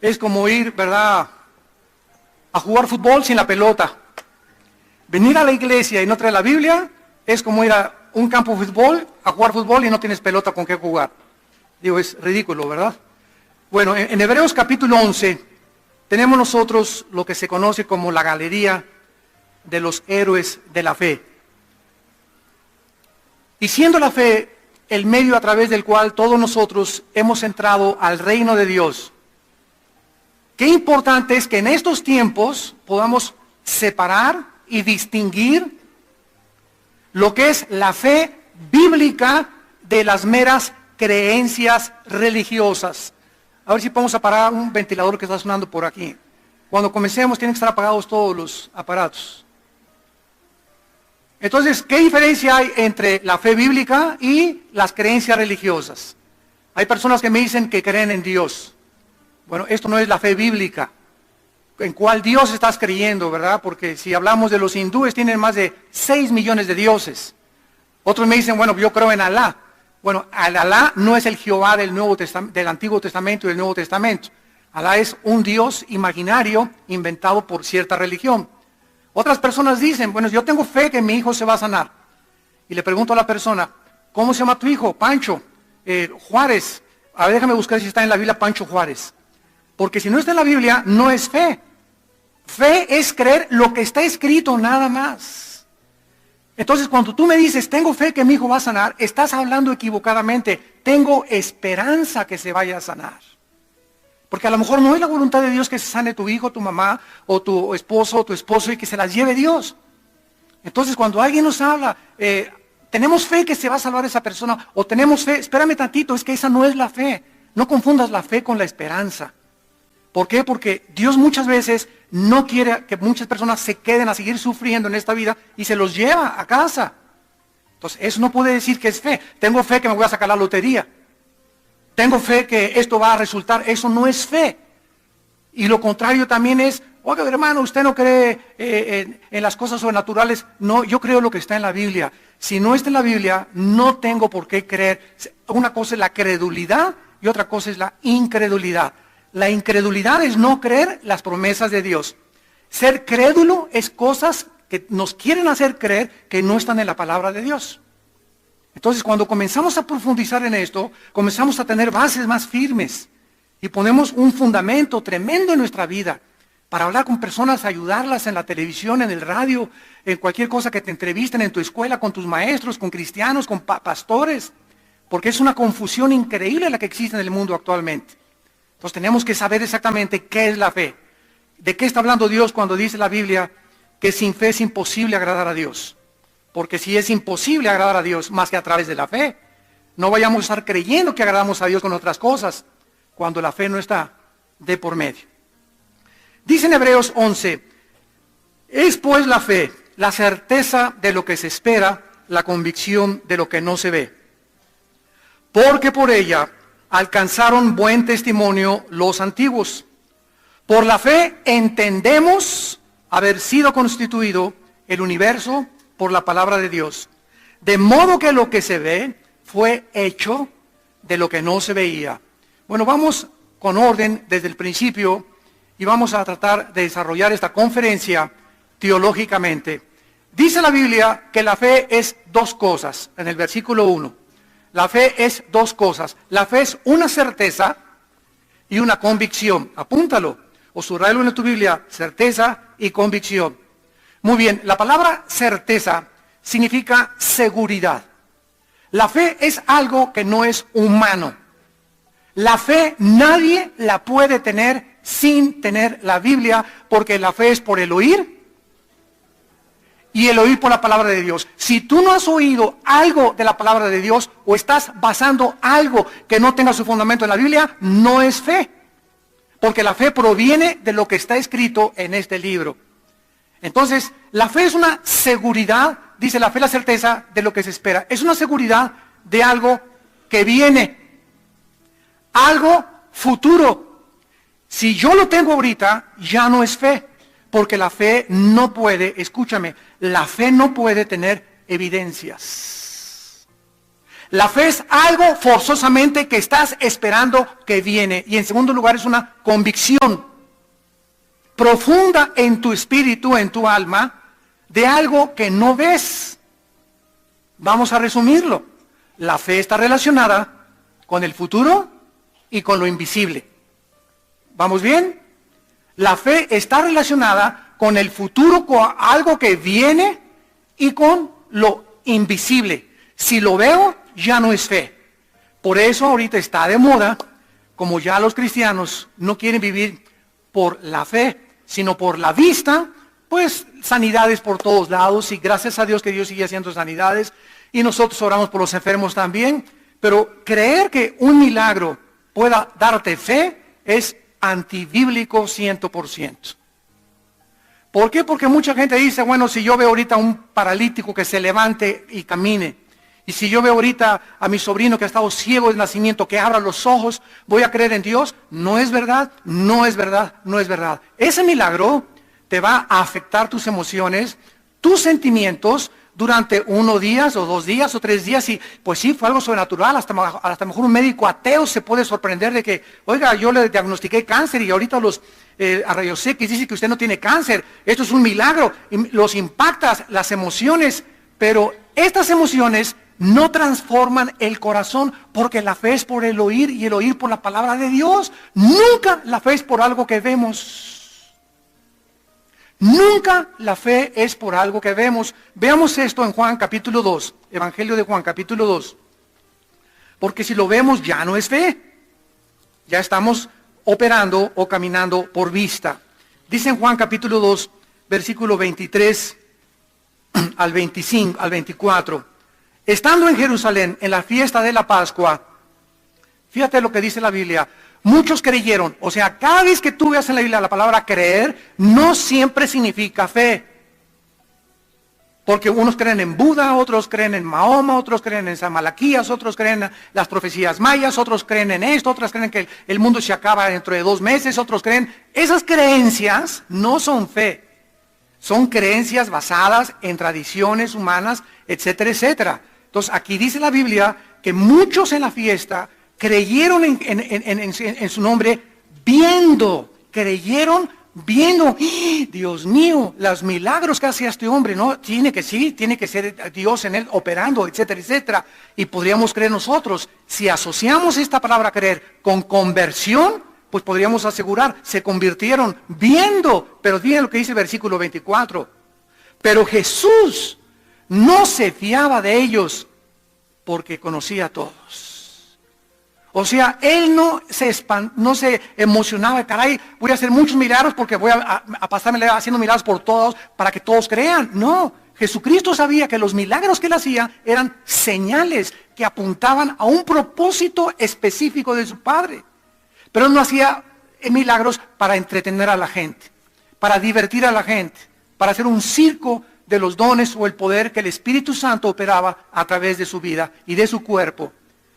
es como ir, ¿verdad?, a jugar fútbol sin la pelota. Venir a la iglesia y no traer la Biblia es como ir a un campo de fútbol, a jugar fútbol y no tienes pelota con qué jugar. Digo, es ridículo, ¿verdad? Bueno, en Hebreos capítulo 11 tenemos nosotros lo que se conoce como la galería de los héroes de la fe. Y siendo la fe el medio a través del cual todos nosotros hemos entrado al reino de Dios, qué importante es que en estos tiempos podamos separar y distinguir lo que es la fe bíblica de las meras creencias religiosas. A ver si podemos apagar un ventilador que está sonando por aquí. Cuando comencemos tienen que estar apagados todos los aparatos. Entonces, ¿qué diferencia hay entre la fe bíblica y las creencias religiosas? Hay personas que me dicen que creen en Dios. Bueno, esto no es la fe bíblica. ¿En cuál Dios estás creyendo, verdad? Porque si hablamos de los hindúes, tienen más de 6 millones de dioses. Otros me dicen, bueno, yo creo en Alá. Bueno, Alá no es el Jehová del Antiguo Testamento y del Nuevo Testamento. Alá es un Dios imaginario inventado por cierta religión. Otras personas dicen, bueno, yo tengo fe que mi hijo se va a sanar. Y le pregunto a la persona, ¿cómo se llama tu hijo? Pancho, Juárez. A ver, déjame buscar si está en la Biblia Pancho Juárez. Porque si no está en la Biblia, no es fe. Fe es creer lo que está escrito nada más. Entonces, cuando tú me dices, tengo fe que mi hijo va a sanar, estás hablando equivocadamente. Tengo esperanza que se vaya a sanar. Porque a lo mejor no es la voluntad de Dios que se sane tu hijo, tu mamá, o tu esposo, o tu esposo, y que se las lleve Dios. Entonces, cuando alguien nos habla, tenemos fe que se va a salvar esa persona, o tenemos fe, espérame tantito, es que esa no es la fe. No confundas la fe con la esperanza. ¿Por qué? Porque Dios muchas veces no quiere que muchas personas se queden a seguir sufriendo en esta vida y se los lleva a casa. Entonces, eso no puede decir que es fe. Tengo fe que me voy a sacar la lotería. Tengo fe que esto va a resultar. Eso no es fe. Y lo contrario también es, oiga, hermano, usted no cree en las cosas sobrenaturales. No, yo creo lo que está en la Biblia. Si no está en la Biblia, no tengo por qué creer. Una cosa es la credulidad y otra cosa es la incredulidad. La incredulidad es no creer las promesas de Dios. Ser crédulo es cosas que nos quieren hacer creer que no están en la palabra de Dios. Entonces, cuando comenzamos a profundizar en esto, comenzamos a tener bases más firmes y ponemos un fundamento tremendo en nuestra vida para hablar con personas, ayudarlas en la televisión, en el radio, en cualquier cosa que te entrevisten, en tu escuela, con tus maestros, con cristianos, con pastores, porque es una confusión increíble la que existe en el mundo actualmente. Entonces tenemos que saber exactamente qué es la fe. ¿De qué está hablando Dios cuando dice la Biblia que sin fe es imposible agradar a Dios? Porque si es imposible agradar a Dios más que a través de la fe, no vayamos a estar creyendo que agradamos a Dios con otras cosas, cuando la fe no está de por medio. Dice en Hebreos 11, es pues la fe, la certeza de lo que se espera, la convicción de lo que no se ve. Porque por ella alcanzaron buen testimonio los antiguos. Por la fe entendemos haber sido constituido el universo por la palabra de Dios. De modo que lo que se ve fue hecho de lo que no se veía. Bueno, vamos con orden desde el principio y vamos a tratar de desarrollar esta conferencia teológicamente. Dice la Biblia que la fe es dos cosas, en el versículo 1. La fe es dos cosas. La fe es una certeza y una convicción. Apúntalo o subrayalo en tu Biblia, certeza y convicción. Muy bien, la palabra certeza significa seguridad. La fe es algo que no es humano. La fe nadie la puede tener sin tener la Biblia, porque la fe es por el oír y el oír por la palabra de Dios. Si tú no has oído algo de la palabra de Dios o estás basando algo que no tenga su fundamento en la Biblia, no es fe. Porque la fe proviene de lo que está escrito en este libro. Entonces, la fe es una seguridad, dice la fe, la certeza de lo que se espera. Es una seguridad de algo que viene, algo futuro. Si yo lo tengo ahorita, ya no es fe. Porque la fe no puede, escúchame, la fe no puede tener evidencias. La fe es algo forzosamente que estás esperando que viene. Y en segundo lugar es una convicción profunda en tu espíritu, en tu alma, de algo que no ves. Vamos a resumirlo. La fe está relacionada con el futuro y con lo invisible. ¿Vamos bien? La fe está relacionada con el futuro, con algo que viene y con lo invisible. Si lo veo, ya no es fe. Por eso ahorita está de moda, como ya los cristianos no quieren vivir por la fe, sino por la vista, pues sanidades por todos lados, y gracias a Dios que Dios sigue haciendo sanidades, y nosotros oramos por los enfermos también, pero creer que un milagro pueda darte fe es antibíblico 100%. ¿Por qué? Porque mucha gente dice, bueno, si yo veo ahorita a un paralítico que se levante y camine, y si yo veo ahorita a mi sobrino que ha estado ciego de nacimiento, que abra los ojos, ¿voy a creer en Dios? No es verdad, no es verdad, no es verdad. Ese milagro te va a afectar tus emociones, tus sentimientos, durante 1 día, o 2 días, o 3 días, y pues sí, fue algo sobrenatural. Hasta mejor un médico ateo se puede sorprender de que, oiga, yo le diagnostiqué cáncer y ahorita los a rayos X dicen que usted no tiene cáncer. Esto es un milagro. Y los impactas, las emociones, pero estas emociones no transforman el corazón, porque la fe es por el oír y el oír por la palabra de Dios. Nunca la fe es por algo que vemos. Nunca la fe es por algo que vemos. Veamos esto en Juan capítulo 2, Evangelio de Juan capítulo 2. Porque si lo vemos ya no es fe. Ya estamos operando o caminando por vista. Dice en Juan capítulo 2, versículo 23 al 25, al 24. Estando en Jerusalén en la fiesta de la Pascua, fíjate lo que dice la Biblia. Muchos creyeron. O sea, cada vez que tú veas en la Biblia la palabra creer, no siempre significa fe. Porque unos creen en Buda, otros creen en Mahoma, otros creen en San Malaquías, otros creen en las profecías mayas, otros creen en esto, otros creen que el mundo se acaba dentro de 2 meses, otros creen. Esas creencias no son fe. Son creencias basadas en tradiciones humanas, etcétera, etcétera. Entonces, aquí dice la Biblia que muchos en la fiesta creyeron en su nombre creyeron viendo. ¡Oh, Dios mío, los milagros que hacía este hombre! No, tiene que ser Dios en él operando, etcétera, etcétera. Y podríamos creer nosotros, si asociamos esta palabra creer con conversión, pues podríamos asegurar, se convirtieron viendo. Pero miren lo que dice el versículo 24. Pero Jesús no se fiaba de ellos, porque conocía a todos. O sea, él no se emocionaba, caray, voy a hacer muchos milagros porque voy a pasarme haciendo milagros por todos para que todos crean. No, Jesucristo sabía que los milagros que él hacía eran señales que apuntaban a un propósito específico de su Padre. Pero él no hacía milagros para entretener a la gente, para divertir a la gente, para hacer un circo de los dones o el poder que el Espíritu Santo operaba a través de su vida y de su cuerpo.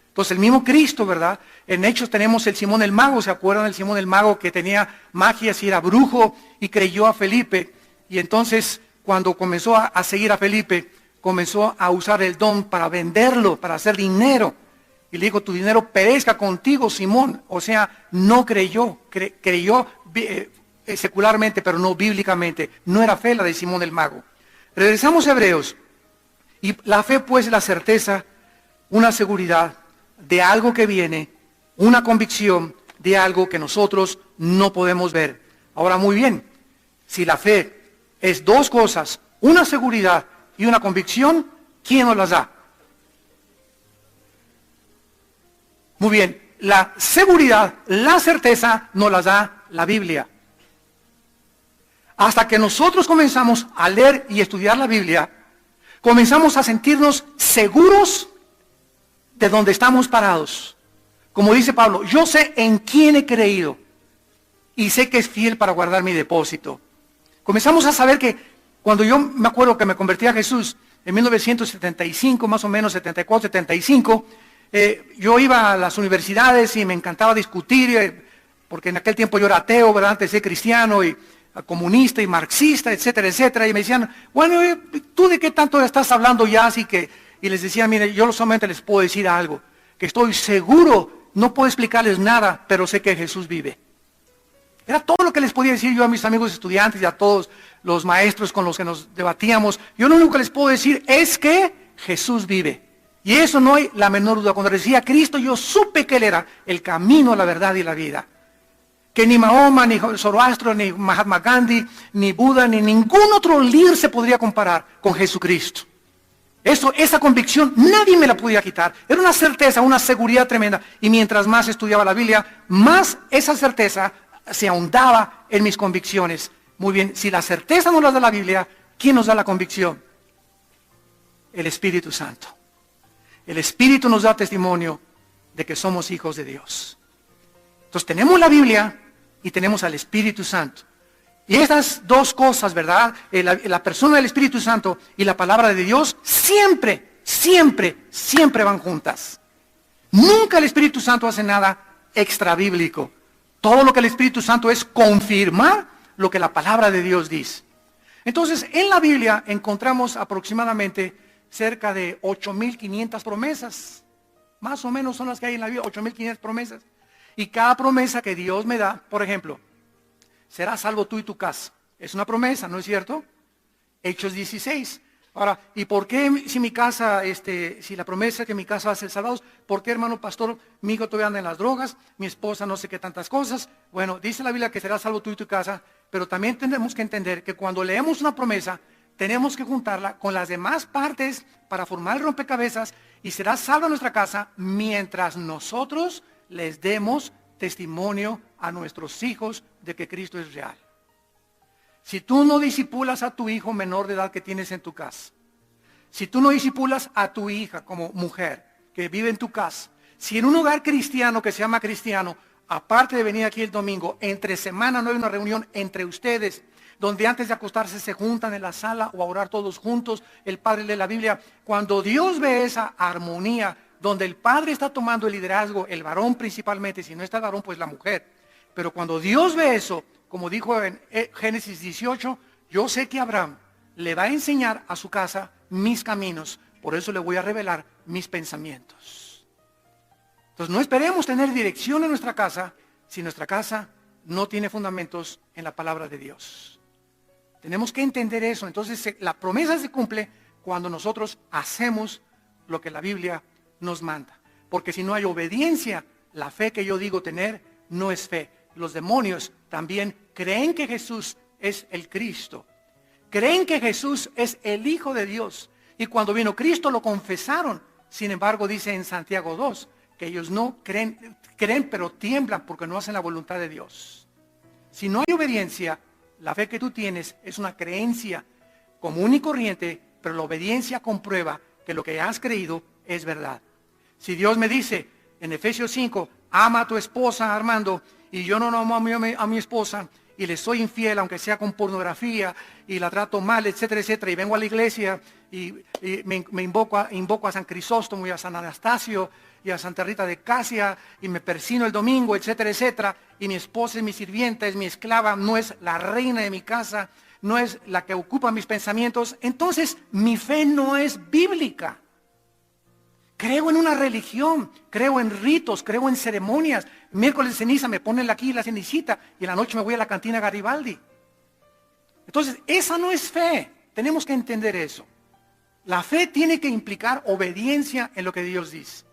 Entonces el mismo Cristo, ¿verdad? En Hechos tenemos el Simón el Mago. ¿Se acuerdan del Simón el Mago que tenía magias y era brujo y creyó a Felipe? Y entonces cuando comenzó a seguir a Felipe, comenzó a usar el don para venderlo, para hacer dinero. Y le dijo, tu dinero perezca contigo, Simón. O sea, no creyó, creyó secularmente, pero no bíblicamente. No era fe la de Simón el Mago. Regresamos a Hebreos. Y la fe pues es la certeza, una seguridad de algo que viene, una convicción de algo que nosotros no podemos ver. Ahora muy bien, si la fe es 2 cosas, una seguridad y una convicción, ¿quién nos las da? Muy bien, la seguridad, la certeza nos las da la Biblia. Hasta que nosotros comenzamos a leer y estudiar la Biblia, comenzamos a sentirnos seguros de donde estamos parados. Como dice Pablo, yo sé en quién he creído y sé que es fiel para guardar mi depósito. Comenzamos a saber que cuando yo me acuerdo que me convertí a Jesús en 1975, más o menos 74, 75, yo iba a las universidades y me encantaba discutir, porque en aquel tiempo yo era ateo, ¿verdad? Antes de ser cristiano y comunista y marxista, etcétera, etcétera. Y me decían, bueno, ¿tú de qué tanto estás hablando ya? Así que y les decía, mire, yo solamente les puedo decir algo, que estoy seguro, no puedo explicarles nada, pero sé que Jesús vive. Era todo lo que les podía decir yo a mis amigos estudiantes y a todos los maestros con los que nos debatíamos. Yo lo único que les puedo decir es que Jesús vive. Y eso no hay la menor duda. Cuando recibí a Cristo, yo supe que Él era el camino, la verdad y la vida. Que ni Mahoma, ni Zoroastro, ni Mahatma Gandhi, ni Buda, ni ningún otro líder se podría comparar con Jesucristo. Esa convicción nadie me la podía quitar. Era una certeza, una seguridad tremenda. Y mientras más estudiaba la Biblia, más esa certeza se ahondaba en mis convicciones. Muy bien, si la certeza nos la da la Biblia, ¿quién nos da la convicción? El Espíritu Santo. El Espíritu nos da testimonio de que somos hijos de Dios. Entonces tenemos la Biblia y tenemos al Espíritu Santo. Y estas dos cosas, ¿verdad? La persona del Espíritu Santo y la palabra de Dios siempre, siempre, siempre van juntas. Nunca el Espíritu Santo hace nada extra bíblico. Todo lo que el Espíritu Santo es confirmar lo que la palabra de Dios dice. Entonces, en la Biblia encontramos aproximadamente cerca de 8.500 promesas. Más o menos son las que hay en la Biblia, 8.500 promesas. Y cada promesa que Dios me da, por ejemplo, serás salvo tú y tu casa. Es una promesa, ¿no es cierto? Hechos 16. Ahora, ¿y por qué si mi casa, si la promesa es que mi casa va a ser salvados, por qué, hermano pastor, mi hijo todavía anda en las drogas, mi esposa no sé qué tantas cosas? Bueno, dice la Biblia que serás salvo tú y tu casa, pero también tenemos que entender que cuando leemos una promesa, tenemos que juntarla con las demás partes para formar el rompecabezas y será salva nuestra casa mientras nosotros les demos testimonio a nuestros hijos de que Cristo es real. Si tú no disipulas a tu hijo menor de edad que tienes en tu casa, si tú no disipulas a tu hija como mujer que vive en tu casa, si en un hogar cristiano que se llama cristiano, aparte de venir aquí el domingo, entre semana no hay una reunión entre ustedes, donde antes de acostarse se juntan en la sala o a orar todos juntos, el padre lee la Biblia. Cuando Dios ve esa armonía, donde el padre está tomando el liderazgo, el varón principalmente, si no está el varón, pues la mujer. Pero cuando Dios ve eso, como dijo en Génesis 18, yo sé que Abraham le va a enseñar a su casa mis caminos, por eso le voy a revelar mis pensamientos. Entonces no esperemos tener dirección en nuestra casa si nuestra casa no tiene fundamentos en la palabra de Dios. Tenemos que entender eso. Entonces la promesa se cumple cuando nosotros hacemos lo que la Biblia nos manda. Porque si no hay obediencia, la fe que yo digo tener no es fe. Los demonios también creen que Jesús es el Cristo. Creen que Jesús es el Hijo de Dios. Y cuando vino Cristo lo confesaron. Sin embargo, dice en Santiago 2, que ellos no creen pero tiemblan porque no hacen la voluntad de Dios. Si no hay obediencia, la fe que tú tienes es una creencia común y corriente, pero la obediencia comprueba que lo que has creído es verdad. Si Dios me dice en Efesios 5, ama a tu esposa, Armando, y yo no amo a mi esposa, y le soy infiel, aunque sea con pornografía, y la trato mal, etcétera, etcétera, y vengo a la iglesia, y me invoco a San Crisóstomo y a San Anastasio, y a Santa Rita de Casia, y me persino el domingo, etcétera, etcétera, y mi esposa es mi sirvienta, es mi esclava, no es la reina de mi casa, no es la que ocupa mis pensamientos, entonces mi fe no es bíblica. Creo en una religión, creo en ritos, creo en ceremonias. Miércoles de ceniza me ponen aquí la cenicita y en la noche me voy a la cantina Garibaldi. Entonces, esa no es fe. Tenemos que entender eso. La fe tiene que implicar obediencia en lo que Dios dice.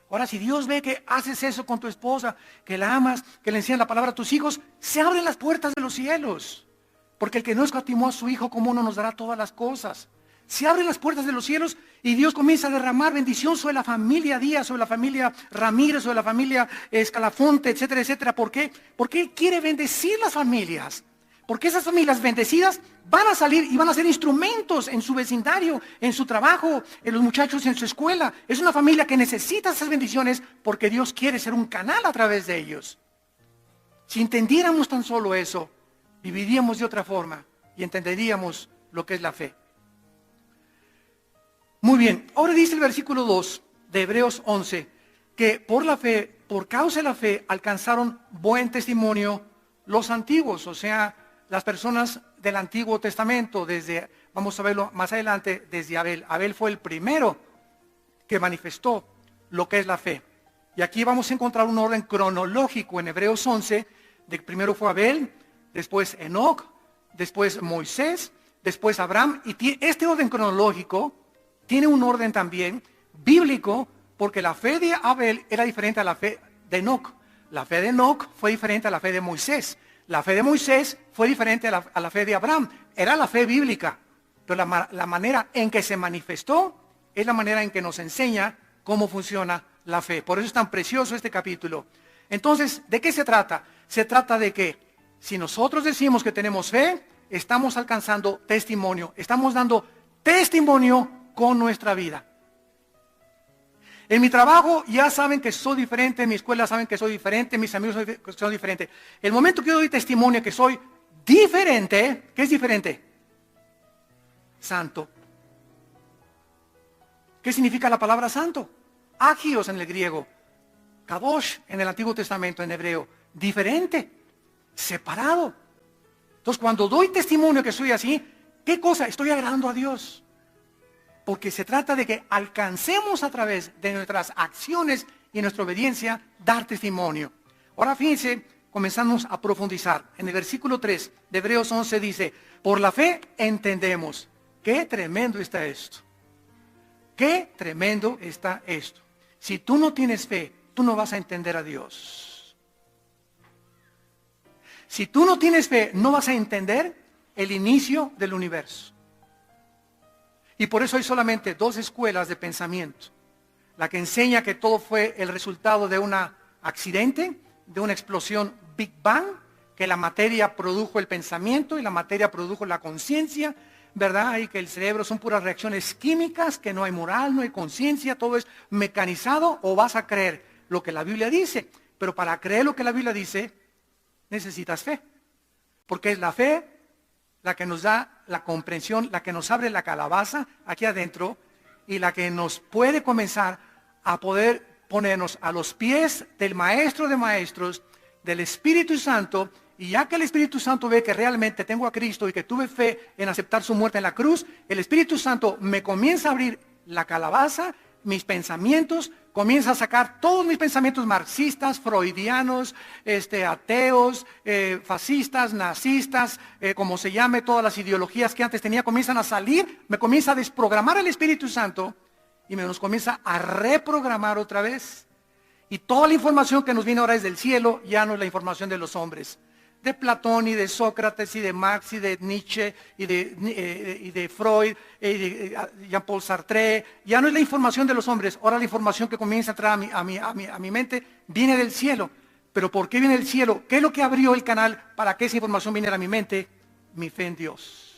Ahora, si Dios ve que haces eso con tu esposa, que la amas, que le enseñas la palabra a tus hijos, se abren las puertas de los cielos. Porque el que no escatimó a su hijo, ¿cómo no nos dará todas las cosas? Se abren las puertas de los cielos y Dios comienza a derramar bendición sobre la familia Díaz, sobre la familia Ramírez, sobre la familia Escalafonte, etcétera, etcétera. ¿Por qué? Porque Él quiere bendecir las familias. Porque esas familias bendecidas van a salir y van a ser instrumentos en su vecindario, en su trabajo, en los muchachos en su escuela. Es una familia que necesita esas bendiciones porque Dios quiere ser un canal a través de ellos. Si entendiéramos tan solo eso, viviríamos de otra forma y entenderíamos lo que es la fe. Muy bien, ahora dice el versículo 2 de Hebreos 11, que por la fe, por causa de la fe, alcanzaron buen testimonio los antiguos, o sea, las personas del Antiguo Testamento, vamos a verlo más adelante, desde Abel. Abel fue el primero que manifestó lo que es la fe. Y aquí vamos a encontrar un orden cronológico en Hebreos 11, de que primero fue Abel, después Enoc, después Moisés, después Abraham. Y este orden cronológico tiene un orden también bíblico, porque la fe de Abel era diferente a la fe de Enoc. La fe de Enoc fue diferente a la fe de Moisés. La fe de Moisés fue diferente a la fe de Abraham. Era la fe bíblica. Pero la manera en que se manifestó es la manera en que nos enseña cómo funciona la fe. Por eso es tan precioso este capítulo. Entonces, ¿de qué se trata? Se trata de que si nosotros decimos que tenemos fe, estamos alcanzando testimonio. Estamos dando testimonio con nuestra vida. En mi trabajo ya saben que soy diferente, en mi escuela saben que soy diferente, mis amigos son diferentes. El momento que yo doy testimonio que soy diferente, ¿qué es diferente? Santo. ¿Qué significa la palabra santo? Agios en el griego, kadosh en el Antiguo Testamento, en hebreo. Diferente, separado. Entonces cuando doy testimonio que soy así, ¿qué cosa? Estoy agradando a Dios. Porque se trata de que alcancemos a través de nuestras acciones y nuestra obediencia dar testimonio. Ahora fíjense, comenzamos a profundizar. En el versículo 3 de Hebreos 11 dice, por la fe entendemos. Qué tremendo está esto. Qué tremendo está esto. Si tú no tienes fe, tú no vas a entender a Dios. Si tú no tienes fe, no vas a entender el inicio del universo. Y por eso hay solamente dos escuelas de pensamiento. La que enseña que todo fue el resultado de un accidente, de una explosión Big Bang, que la materia produjo el pensamiento y la materia produjo la conciencia, ¿verdad? Y que el cerebro son puras reacciones químicas, que no hay moral, no hay conciencia, todo es mecanizado. O vas a creer lo que la Biblia dice. Pero para creer lo que la Biblia dice, necesitas fe. Porque es la fe la que nos da la comprensión, la que nos abre la calabaza aquí adentro y la que nos puede comenzar a poder ponernos a los pies del Maestro de Maestros, del Espíritu Santo. Y ya que el Espíritu Santo ve que realmente tengo a Cristo y que tuve fe en aceptar su muerte en la cruz, el Espíritu Santo me comienza a abrir la calabaza, mis pensamientos, comienza a sacar todos mis pensamientos marxistas, freudianos, ateos, fascistas, nazistas, como se llame, todas las ideologías que antes tenía, comienzan a salir, me comienza a desprogramar el Espíritu Santo y nos comienza a reprogramar otra vez. Y toda la información que nos viene ahora desde el cielo ya no es la información de los hombres. De Platón y de Sócrates y de Marx y de Nietzsche y de Freud y de Jean-Paul Sartre. Ya no es la información de los hombres. Ahora la información que comienza a entrar a mi mente viene del cielo. ¿Pero por qué viene del cielo? ¿Qué es lo que abrió el canal para que esa información viniera a mi mente? Mi fe en Dios.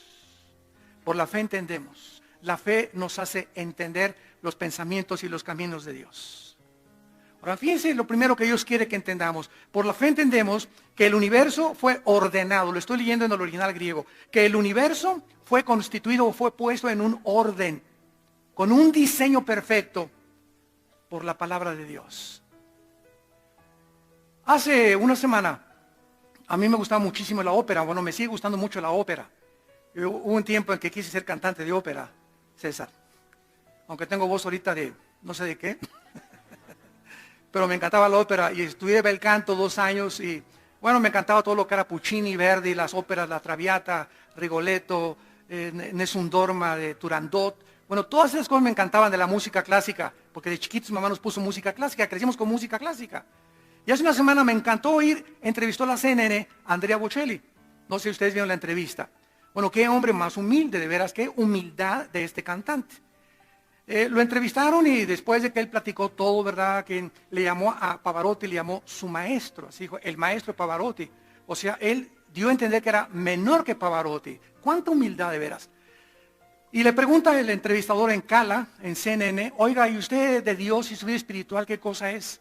Por la fe entendemos. La fe nos hace entender los pensamientos y los caminos de Dios. Ahora fíjense lo primero que Dios quiere que entendamos. Por la fe entendemos que el universo fue ordenado. Lo estoy leyendo en el original griego. Que el universo fue constituido o fue puesto en un orden. Con un diseño perfecto. Por la palabra de Dios. Hace una semana, a mí me gustaba muchísimo la ópera. Bueno, me sigue gustando mucho la ópera. Hubo un tiempo en que quise ser cantante de ópera, César. Aunque tengo voz ahorita de no sé de qué. Pero me encantaba la ópera y estudié bel canto 2 años y bueno, me encantaba todo lo que era Puccini, Verdi, las óperas, La Traviata, Rigoletto, Nessun Dorma de Turandot. Bueno, todas esas cosas me encantaban de la música clásica, porque de chiquitos mamá nos puso música clásica, crecimos con música clásica. Y hace una semana me encantó oír, entrevistó a la CNN a Andrea Bocelli. No sé si ustedes vieron la entrevista. Bueno, qué hombre más humilde, de veras, qué humildad de este cantante. Lo entrevistaron y después de que él platicó todo, ¿verdad? Que le llamó a Pavarotti, le llamó su maestro, así dijo, el maestro de Pavarotti. O sea, él dio a entender que era menor que Pavarotti. ¡Cuánta humildad de veras! Y le pregunta el entrevistador en Cala, en CNN, oiga, ¿y usted de Dios y su vida espiritual qué cosa es?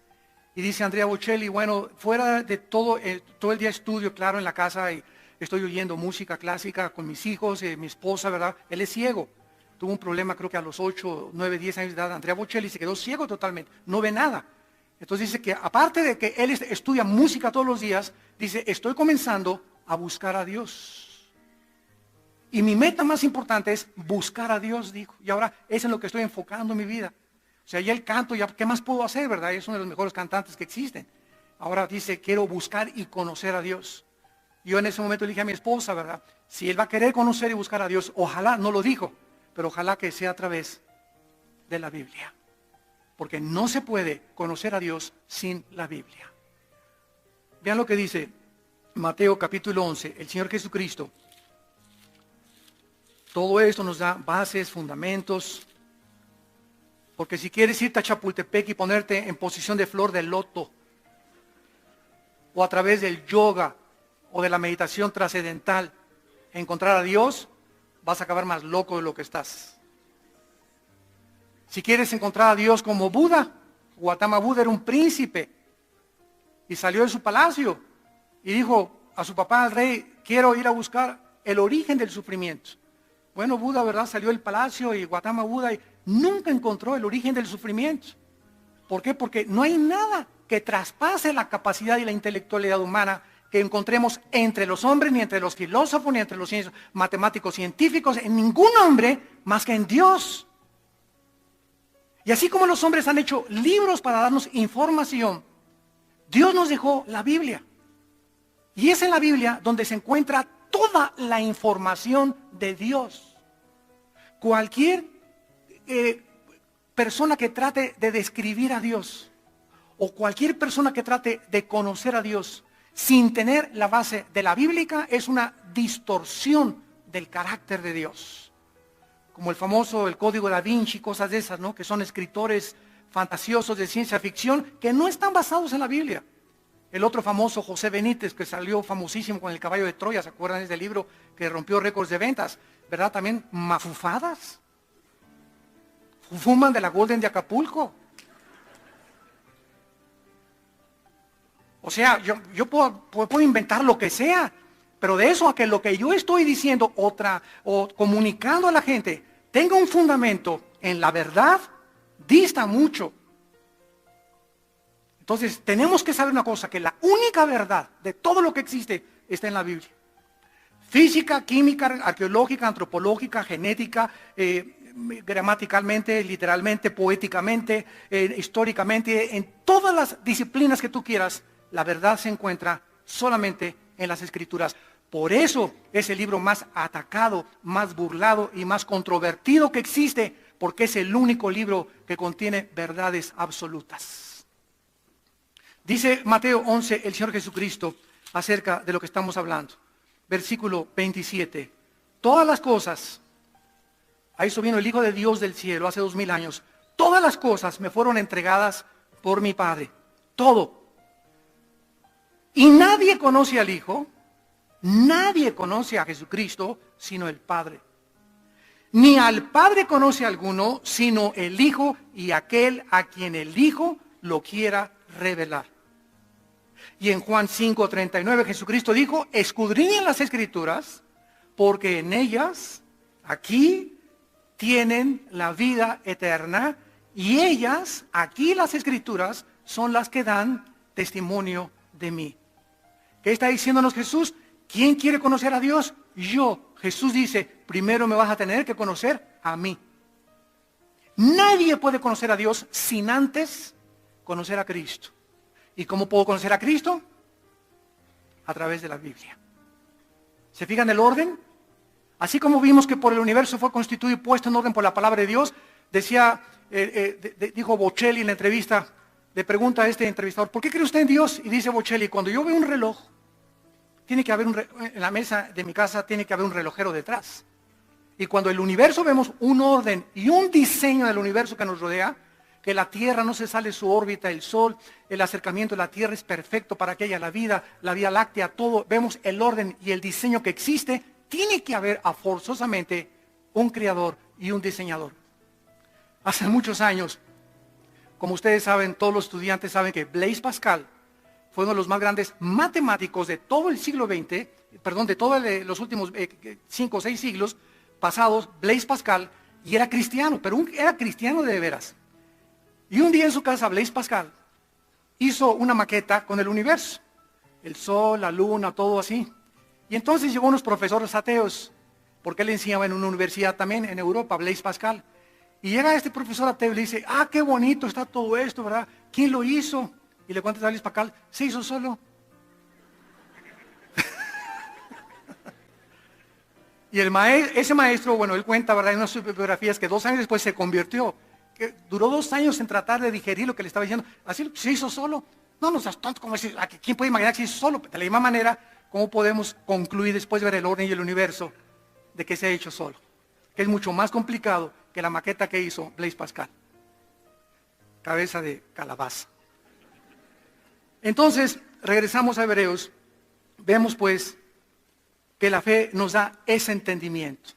Y dice Andrea Bocelli, bueno, fuera de todo el día estudio, claro, en la casa, y estoy oyendo música clásica con mis hijos, mi esposa, ¿verdad? Él es ciego. Tuvo un problema creo que a los 8, 9, 10 años de edad. Andrea Bocelli se quedó ciego totalmente, no ve nada. Entonces dice que aparte de que él estudia música todos los días, dice, estoy comenzando a buscar a Dios. Y mi meta más importante es buscar a Dios, dijo. Y ahora es en lo que estoy enfocando mi vida. O sea, ya el canto, ya, ¿qué más puedo hacer, verdad? Es uno de los mejores cantantes que existen. Ahora dice, quiero buscar y conocer a Dios. Yo en ese momento le dije a mi esposa, ¿verdad? Si él va a querer conocer y buscar a Dios, ojalá, no lo dijo, pero ojalá que sea a través de la Biblia. Porque no se puede conocer a Dios sin la Biblia. Vean lo que dice Mateo capítulo 11, el Señor Jesucristo. Todo esto nos da bases, fundamentos. Porque si quieres irte a Chapultepec y ponerte en posición de flor de loto, o a través del yoga, o de la meditación trascendental, encontrar a Dios, vas a acabar más loco de lo que estás. Si quieres encontrar a Dios como Buda, Gautama Buda era un príncipe, y salió de su palacio, y dijo a su papá, al rey, quiero ir a buscar el origen del sufrimiento. Bueno, Buda, ¿verdad? Salió del palacio, y Gautama Buda nunca encontró el origen del sufrimiento. ¿Por qué? Porque no hay nada que traspase la capacidad y la intelectualidad humana que encontremos entre los hombres, ni entre los filósofos, ni entre los matemáticos científicos, en ningún hombre más que en Dios. Y así como los hombres han hecho libros para darnos información, Dios nos dejó la Biblia. Y es en la Biblia donde se encuentra toda la información de Dios. Cualquier persona que trate de describir a Dios, o cualquier persona que trate de conocer a Dios sin tener la base de la bíblica, es una distorsión del carácter de Dios. Como el famoso, el Código Da Vinci, cosas de esas, ¿no? Que son escritores fantasiosos de ciencia ficción que no están basados en la Biblia. El otro famoso, José Benítez, que salió famosísimo con El caballo de Troya, ¿se acuerdan de ese libro que rompió récords de ventas? ¿Verdad? También mafufadas. Fuman de la Golden de Acapulco. O sea, yo puedo inventar lo que sea, pero de eso a que lo que yo estoy diciendo o comunicando a la gente tenga un fundamento en la verdad, dista mucho. Entonces, tenemos que saber una cosa, que la única verdad de todo lo que existe está en la Biblia. Física, química, arqueológica, antropológica, genética, gramaticalmente, literalmente, poéticamente, históricamente, en todas las disciplinas que tú quieras, la verdad se encuentra solamente en las Escrituras. Por eso es el libro más atacado, más burlado y más controvertido que existe, porque es el único libro que contiene verdades absolutas. Dice Mateo 11, el Señor Jesucristo, acerca de lo que estamos hablando. Versículo 27. Todas las cosas, a eso vino el Hijo de Dios del cielo hace 2000 años, todas las cosas me fueron entregadas por mi Padre. Todo. Y nadie conoce al Hijo, nadie conoce a Jesucristo, sino el Padre. Ni al Padre conoce alguno, sino el Hijo y aquel a quien el Hijo lo quiera revelar. Y en Juan 5:39 Jesucristo dijo, escudriñen las Escrituras, porque en ellas, aquí, tienen la vida eterna, y ellas, aquí las Escrituras, son las que dan testimonio de mí. ¿Qué está diciéndonos Jesús? ¿Quién quiere conocer a Dios? Yo. Jesús dice, primero me vas a tener que conocer a mí. Nadie puede conocer a Dios sin antes conocer a Cristo. ¿Y cómo puedo conocer a Cristo? A través de la Biblia. ¿Se fijan el orden? Así como vimos que por el universo fue constituido y puesto en orden por la palabra de Dios, dijo Bocelli en la entrevista, le pregunta a este entrevistador, ¿por qué cree usted en Dios? Y dice Bocelli, cuando yo veo un reloj, tiene que haber en la mesa de mi casa tiene que haber un relojero detrás. Y cuando el universo vemos un orden y un diseño del universo que nos rodea, que la Tierra no se sale de su órbita, el Sol, el acercamiento de la Tierra es perfecto para que haya la Vía Láctea, todo, vemos el orden y el diseño que existe, tiene que haber forzosamente un creador y un diseñador. Hace muchos años, como ustedes saben, todos los estudiantes saben que Blaise Pascal fue uno de los más grandes matemáticos de todo el siglo XX, de todos los últimos 5 o 6 siglos pasados, Blaise Pascal, y era cristiano, pero era cristiano de veras. Y un día en su casa, Blaise Pascal hizo una maqueta con el universo, el sol, la luna, todo así. Y entonces llegó unos profesores ateos, porque él enseñaba en una universidad también en Europa, Blaise Pascal. Y llega este profesor ateo y le dice, ah, qué bonito está todo esto, ¿verdad? ¿Quién lo hizo? Y le cuenta a Blaise Pascal, se hizo solo. Y ese maestro, bueno, él cuenta, ¿verdad?, en unas biografías que 2 años después se convirtió. Que duró 2 años en tratar de digerir lo que le estaba diciendo. Así se hizo solo. No, no seas tonto, como decir, ¿quién puede imaginar que se hizo solo? De la misma manera, ¿cómo podemos concluir después de ver el orden y el universo de que se ha hecho solo? Que es mucho más complicado que la maqueta que hizo Blaise Pascal. Cabeza de calabaza. Entonces, regresamos a Hebreos. Vemos pues que la fe nos da ese entendimiento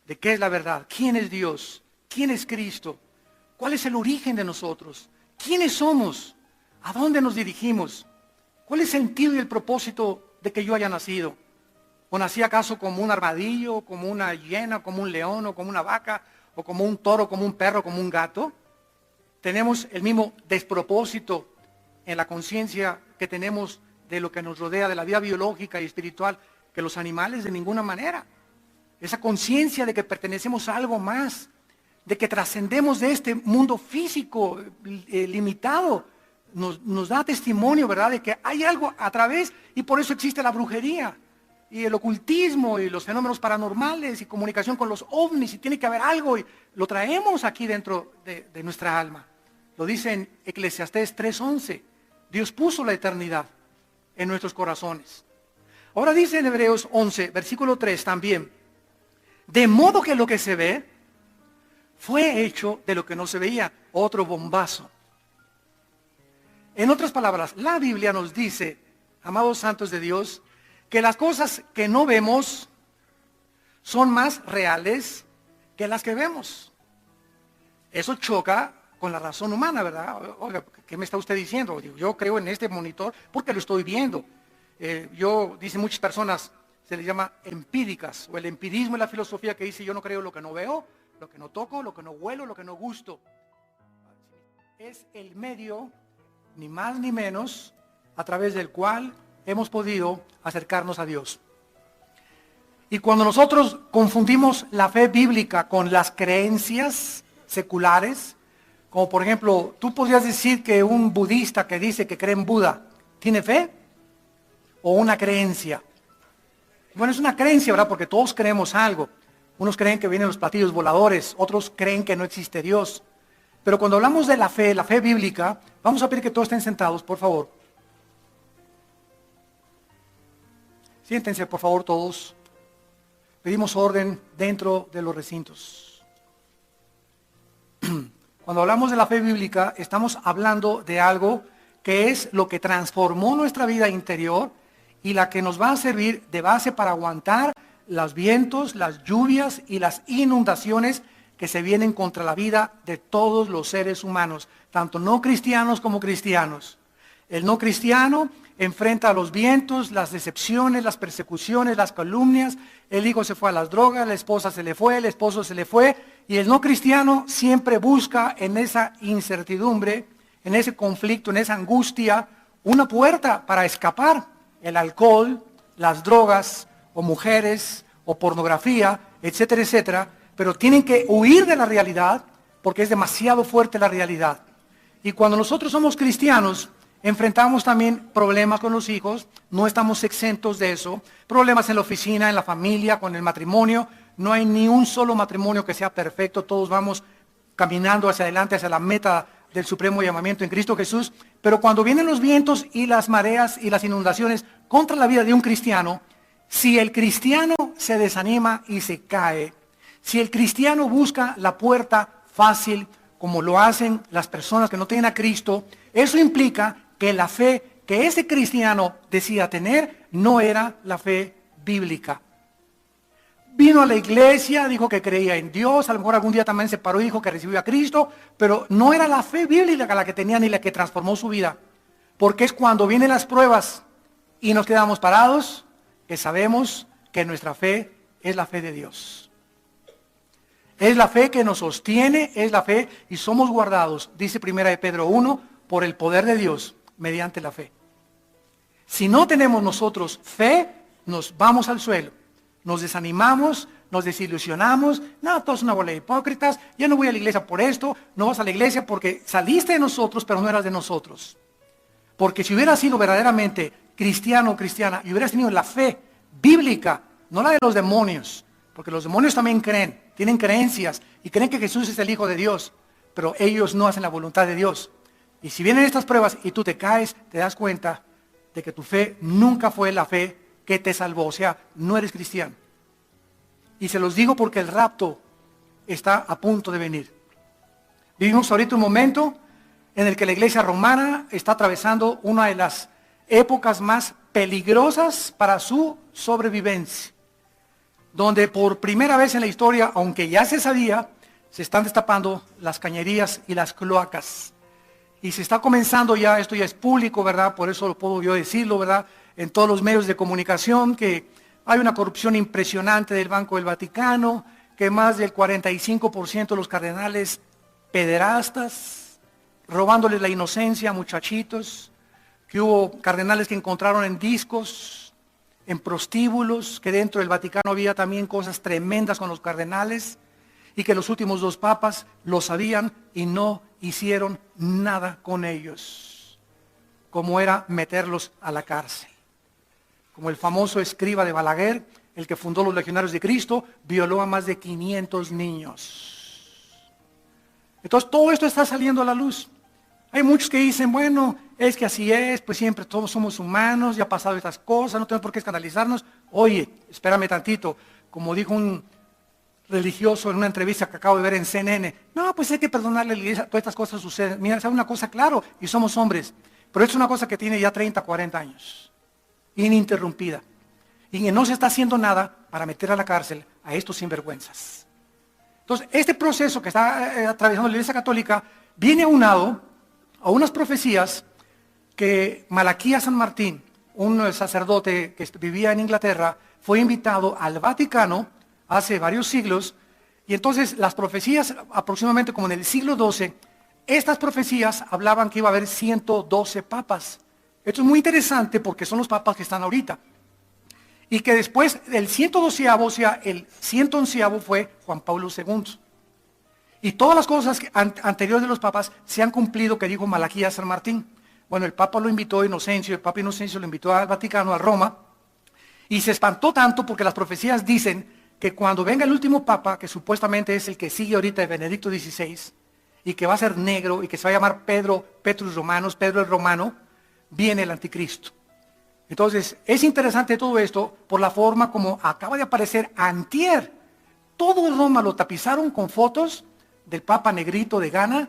de qué es la verdad, quién es Dios, quién es Cristo, cuál es el origen de nosotros, quiénes somos, a dónde nos dirigimos, cuál es el sentido y el propósito de que yo haya nacido. ¿O nací acaso como un armadillo, como una hiena, como un león, o como una vaca, o como un toro, como un perro, como un gato? Tenemos el mismo despropósito en la conciencia que tenemos de lo que nos rodea, de la vida biológica y espiritual, que los animales de ninguna manera. Esa conciencia de que pertenecemos a algo más, de que trascendemos de este mundo físico limitado, nos da testimonio, ¿verdad?, de que hay algo a través, y por eso existe la brujería, y el ocultismo, y los fenómenos paranormales, y comunicación con los ovnis, y tiene que haber algo, y lo traemos aquí dentro de nuestra alma. Lo dice en Eclesiastés 3:11, Dios puso la eternidad en nuestros corazones. Ahora dice en Hebreos 11, versículo 3 también, de modo que lo que se ve fue hecho de lo que no se veía. Otro bombazo. En otras palabras, la Biblia nos dice, amados santos de Dios, que las cosas que no vemos son más reales que las que vemos. Eso choca con la razón humana, ¿verdad? Oiga, ¿qué me está usted diciendo? Yo creo en este monitor porque lo estoy viendo. Dicen muchas personas, se les llama empíricas, o el empirismo es la filosofía que dice, yo no creo lo que no veo, lo que no toco, lo que no huelo, lo que no gusto. Es el medio, ni más ni menos, a través del cual hemos podido acercarnos a Dios. Y cuando nosotros confundimos la fe bíblica con las creencias seculares, como por ejemplo, tú podrías decir que un budista que dice que cree en Buda, ¿tiene fe? ¿O una creencia? Bueno, es una creencia, ¿verdad? Porque todos creemos algo. Unos creen que vienen los platillos voladores, otros creen que no existe Dios. Pero cuando hablamos de la fe bíblica, vamos a pedir que todos estén sentados, por favor. Siéntense, por favor, todos. Pedimos orden dentro de los recintos. Cuando hablamos de la fe bíblica, estamos hablando de algo que es lo que transformó nuestra vida interior y la que nos va a servir de base para aguantar los vientos, las lluvias y las inundaciones que se vienen contra la vida de todos los seres humanos, tanto no cristianos como cristianos. El no cristiano enfrenta los vientos, las decepciones, las persecuciones, las calumnias. El hijo se fue a las drogas, la esposa se le fue, el esposo se le fue. Y el no cristiano siempre busca en esa incertidumbre, en ese conflicto, en esa angustia, una puerta para escapar. El alcohol, las drogas, o mujeres, o pornografía, etcétera, etcétera. Pero tienen que huir de la realidad porque es demasiado fuerte la realidad. Y cuando nosotros somos cristianos, enfrentamos también problemas con los hijos, no estamos exentos de eso, problemas en la oficina, en la familia, con el matrimonio. No hay ni un solo matrimonio que sea perfecto, todos vamos caminando hacia adelante, hacia la meta del supremo llamamiento en Cristo Jesús. Pero cuando vienen los vientos y las mareas y las inundaciones contra la vida de un cristiano, si el cristiano se desanima y se cae, si el cristiano busca la puerta fácil, como lo hacen las personas que no tienen a Cristo, eso implica que la fe que ese cristiano decía tener no era la fe bíblica. Vino a la iglesia, dijo que creía en Dios, a lo mejor algún día también se paró y dijo que recibió a Cristo, pero no era la fe bíblica la que tenía ni la que transformó su vida. Porque es cuando vienen las pruebas y nos quedamos parados que sabemos que nuestra fe es la fe de Dios. Es la fe que nos sostiene, es la fe y somos guardados, dice 1 Pedro 1, por el poder de Dios mediante la fe. Si no tenemos nosotros fe, nos vamos al suelo, nos desanimamos, nos desilusionamos, no, todos una bola de hipócritas, ya no voy a la iglesia por esto, no vas a la iglesia porque saliste de nosotros, pero no eras de nosotros. Porque si hubieras sido verdaderamente cristiano o cristiana y hubieras tenido la fe bíblica, no la de los demonios, porque los demonios también creen, tienen creencias y creen que Jesús es el Hijo de Dios, pero ellos no hacen la voluntad de Dios. Y si vienen estas pruebas y tú te caes, te das cuenta de que tu fe nunca fue la fe que te salvó, o sea, no eres cristiano. Y se los digo porque el rapto está a punto de venir. Vivimos ahorita un momento en el que la iglesia romana está atravesando una de las épocas más peligrosas para su sobrevivencia, donde por primera vez en la historia, aunque ya se sabía, se están destapando las cañerías y las cloacas. Y se está comenzando ya, esto ya es público, ¿verdad? Por eso lo puedo yo decirlo, ¿verdad? En todos los medios de comunicación, que hay una corrupción impresionante del Banco del Vaticano, que más del 45% de los cardenales pederastas, robándoles la inocencia a muchachitos, que hubo cardenales que encontraron en discos, en prostíbulos, que dentro del Vaticano había también cosas tremendas con los cardenales, y que los últimos dos papas lo sabían y no hicieron nada con ellos, como era meterlos a la cárcel. Como el famoso escriba de Balaguer, el que fundó los Legionarios de Cristo, violó a más de 500 niños. Entonces todo esto está saliendo a la luz. Hay muchos que dicen, bueno, es que así es, pues siempre todos somos humanos, ya ha pasado estas cosas, no tenemos por qué escandalizarnos. Oye, espérame tantito, como dijo un religioso en una entrevista que acabo de ver en CNN, no, pues hay que perdonarle a la iglesia, todas estas cosas suceden. Mira, es una cosa, claro, y somos hombres, pero es una cosa que tiene ya 30, 40 años, ininterrumpida, y que no se está haciendo nada para meter a la cárcel a estos sinvergüenzas. Entonces, este proceso que está atravesando la Iglesia Católica viene aunado a unas profecías que Malaquías San Martín, un sacerdote que vivía en Inglaterra, fue invitado al Vaticano hace varios siglos, y entonces las profecías, aproximadamente como en el siglo XII, estas profecías hablaban que iba a haber 112 papas. Esto es muy interesante porque son los papas que están ahorita. Y que después del 112avo, o sea, el 111avo fue Juan Pablo II. Y todas las cosas anteriores de los papas se han cumplido, que dijo Malaquías San Martín. Bueno, el papa lo invitó Inocencio, el papa Inocencio lo invitó al Vaticano, a Roma, y se espantó tanto porque las profecías dicen que cuando venga el último papa, que supuestamente es el que sigue ahorita de Benedicto XVI, y que va a ser negro, y que se va a llamar Pedro, Petrus Romanos, Pedro el Romano, viene el anticristo. Entonces, es interesante todo esto por la forma como acaba de aparecer antier. Todo Roma lo tapizaron con fotos del papa negrito de Ghana,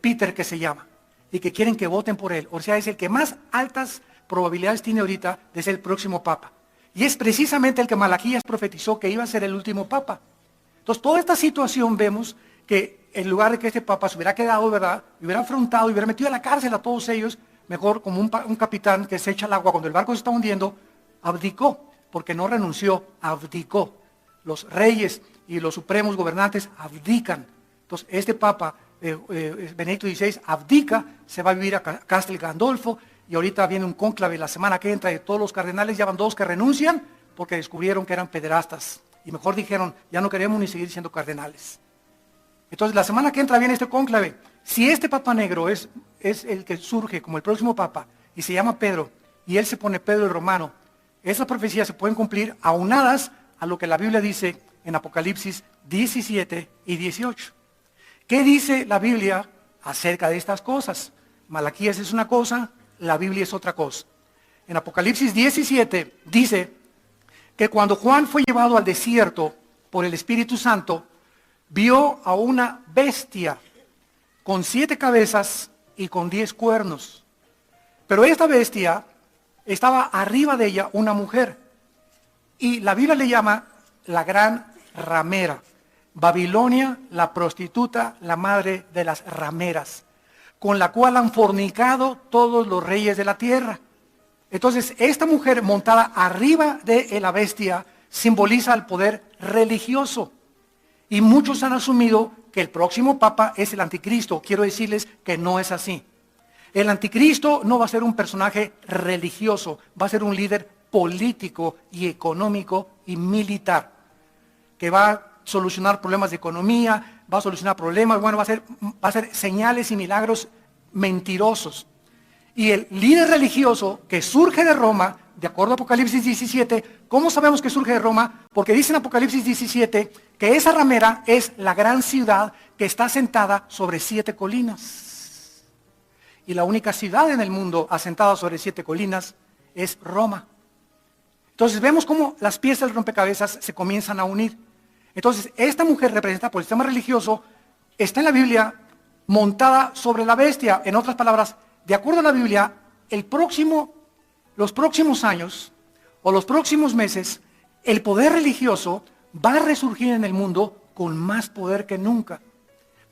Peter que se llama, y que quieren que voten por él. O sea, es el que más altas probabilidades tiene ahorita de ser el próximo papa. Y es precisamente el que Malaquías profetizó que iba a ser el último papa. Entonces, toda esta situación vemos que en lugar de que este papa se hubiera quedado, ¿verdad?, y hubiera afrontado y hubiera metido a la cárcel a todos ellos, mejor como un capitán que se echa al agua cuando el barco se está hundiendo, abdicó, porque no renunció, abdicó. Los reyes y los supremos gobernantes abdican. Entonces, este papa, Benedicto XVI, abdica, se va a vivir a Castel Gandolfo, y ahorita viene un cónclave la semana que entra de todos los cardenales, ya van 2 que renuncian porque descubrieron que eran pederastas. Y mejor dijeron, ya no queremos ni seguir siendo cardenales. Entonces la semana que entra viene este cónclave. Si este papa negro es el que surge como el próximo papa y se llama Pedro, y él se pone Pedro el Romano, esas profecías se pueden cumplir aunadas a lo que la Biblia dice en Apocalipsis 17 y 18. ¿Qué dice la Biblia acerca de estas cosas? Malaquías es una cosa, la Biblia es otra cosa. En Apocalipsis 17 dice que cuando Juan fue llevado al desierto por el Espíritu Santo, vio a una bestia con 7 cabezas y con 10 cuernos. Pero esta bestia estaba arriba de ella una mujer. Y la Biblia le llama la gran ramera. Babilonia, la prostituta, la madre de las rameras, con la cual han fornicado todos los reyes de la tierra. Entonces, esta mujer montada arriba de la bestia simboliza el poder religioso. Y muchos han asumido que el próximo papa es el anticristo. Quiero decirles que no es así. El anticristo no va a ser un personaje religioso, va a ser un líder político y económico y militar. que va a solucionar problemas de economía, va a solucionar problemas, bueno, va a hacer señales y milagros mentirosos. Y el líder religioso que surge de Roma, de acuerdo a Apocalipsis 17, ¿cómo sabemos que surge de Roma? Porque dice en Apocalipsis 17 que esa ramera es la gran ciudad que está asentada sobre 7 colinas. Y la única ciudad en el mundo asentada sobre 7 colinas es Roma. Entonces vemos cómo las piezas del rompecabezas se comienzan a unir. Entonces esta mujer representada por el sistema religioso está en la Biblia montada sobre la bestia. En otras palabras, de acuerdo a la Biblia, los próximos años o los próximos meses, el poder religioso va a resurgir en el mundo con más poder que nunca.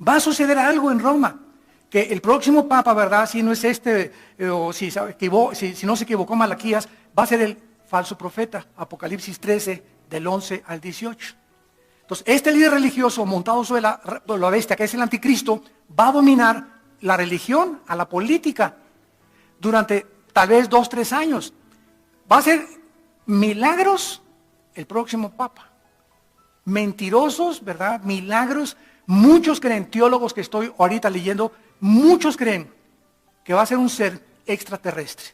Va a suceder algo en Roma, que el próximo papa, ¿verdad? Si no es o si no se equivocó Malaquías, va a ser el falso profeta, Apocalipsis 13, del 11 al 18. Entonces, este líder religioso montado sobre la bestia, que es el anticristo, va a dominar la religión a la política durante tal vez 2, 3 años. Va a hacer milagros el próximo papa. Mentirosos, ¿verdad? Milagros. Muchos creen, teólogos que estoy ahorita leyendo, muchos creen que va a ser un ser extraterrestre.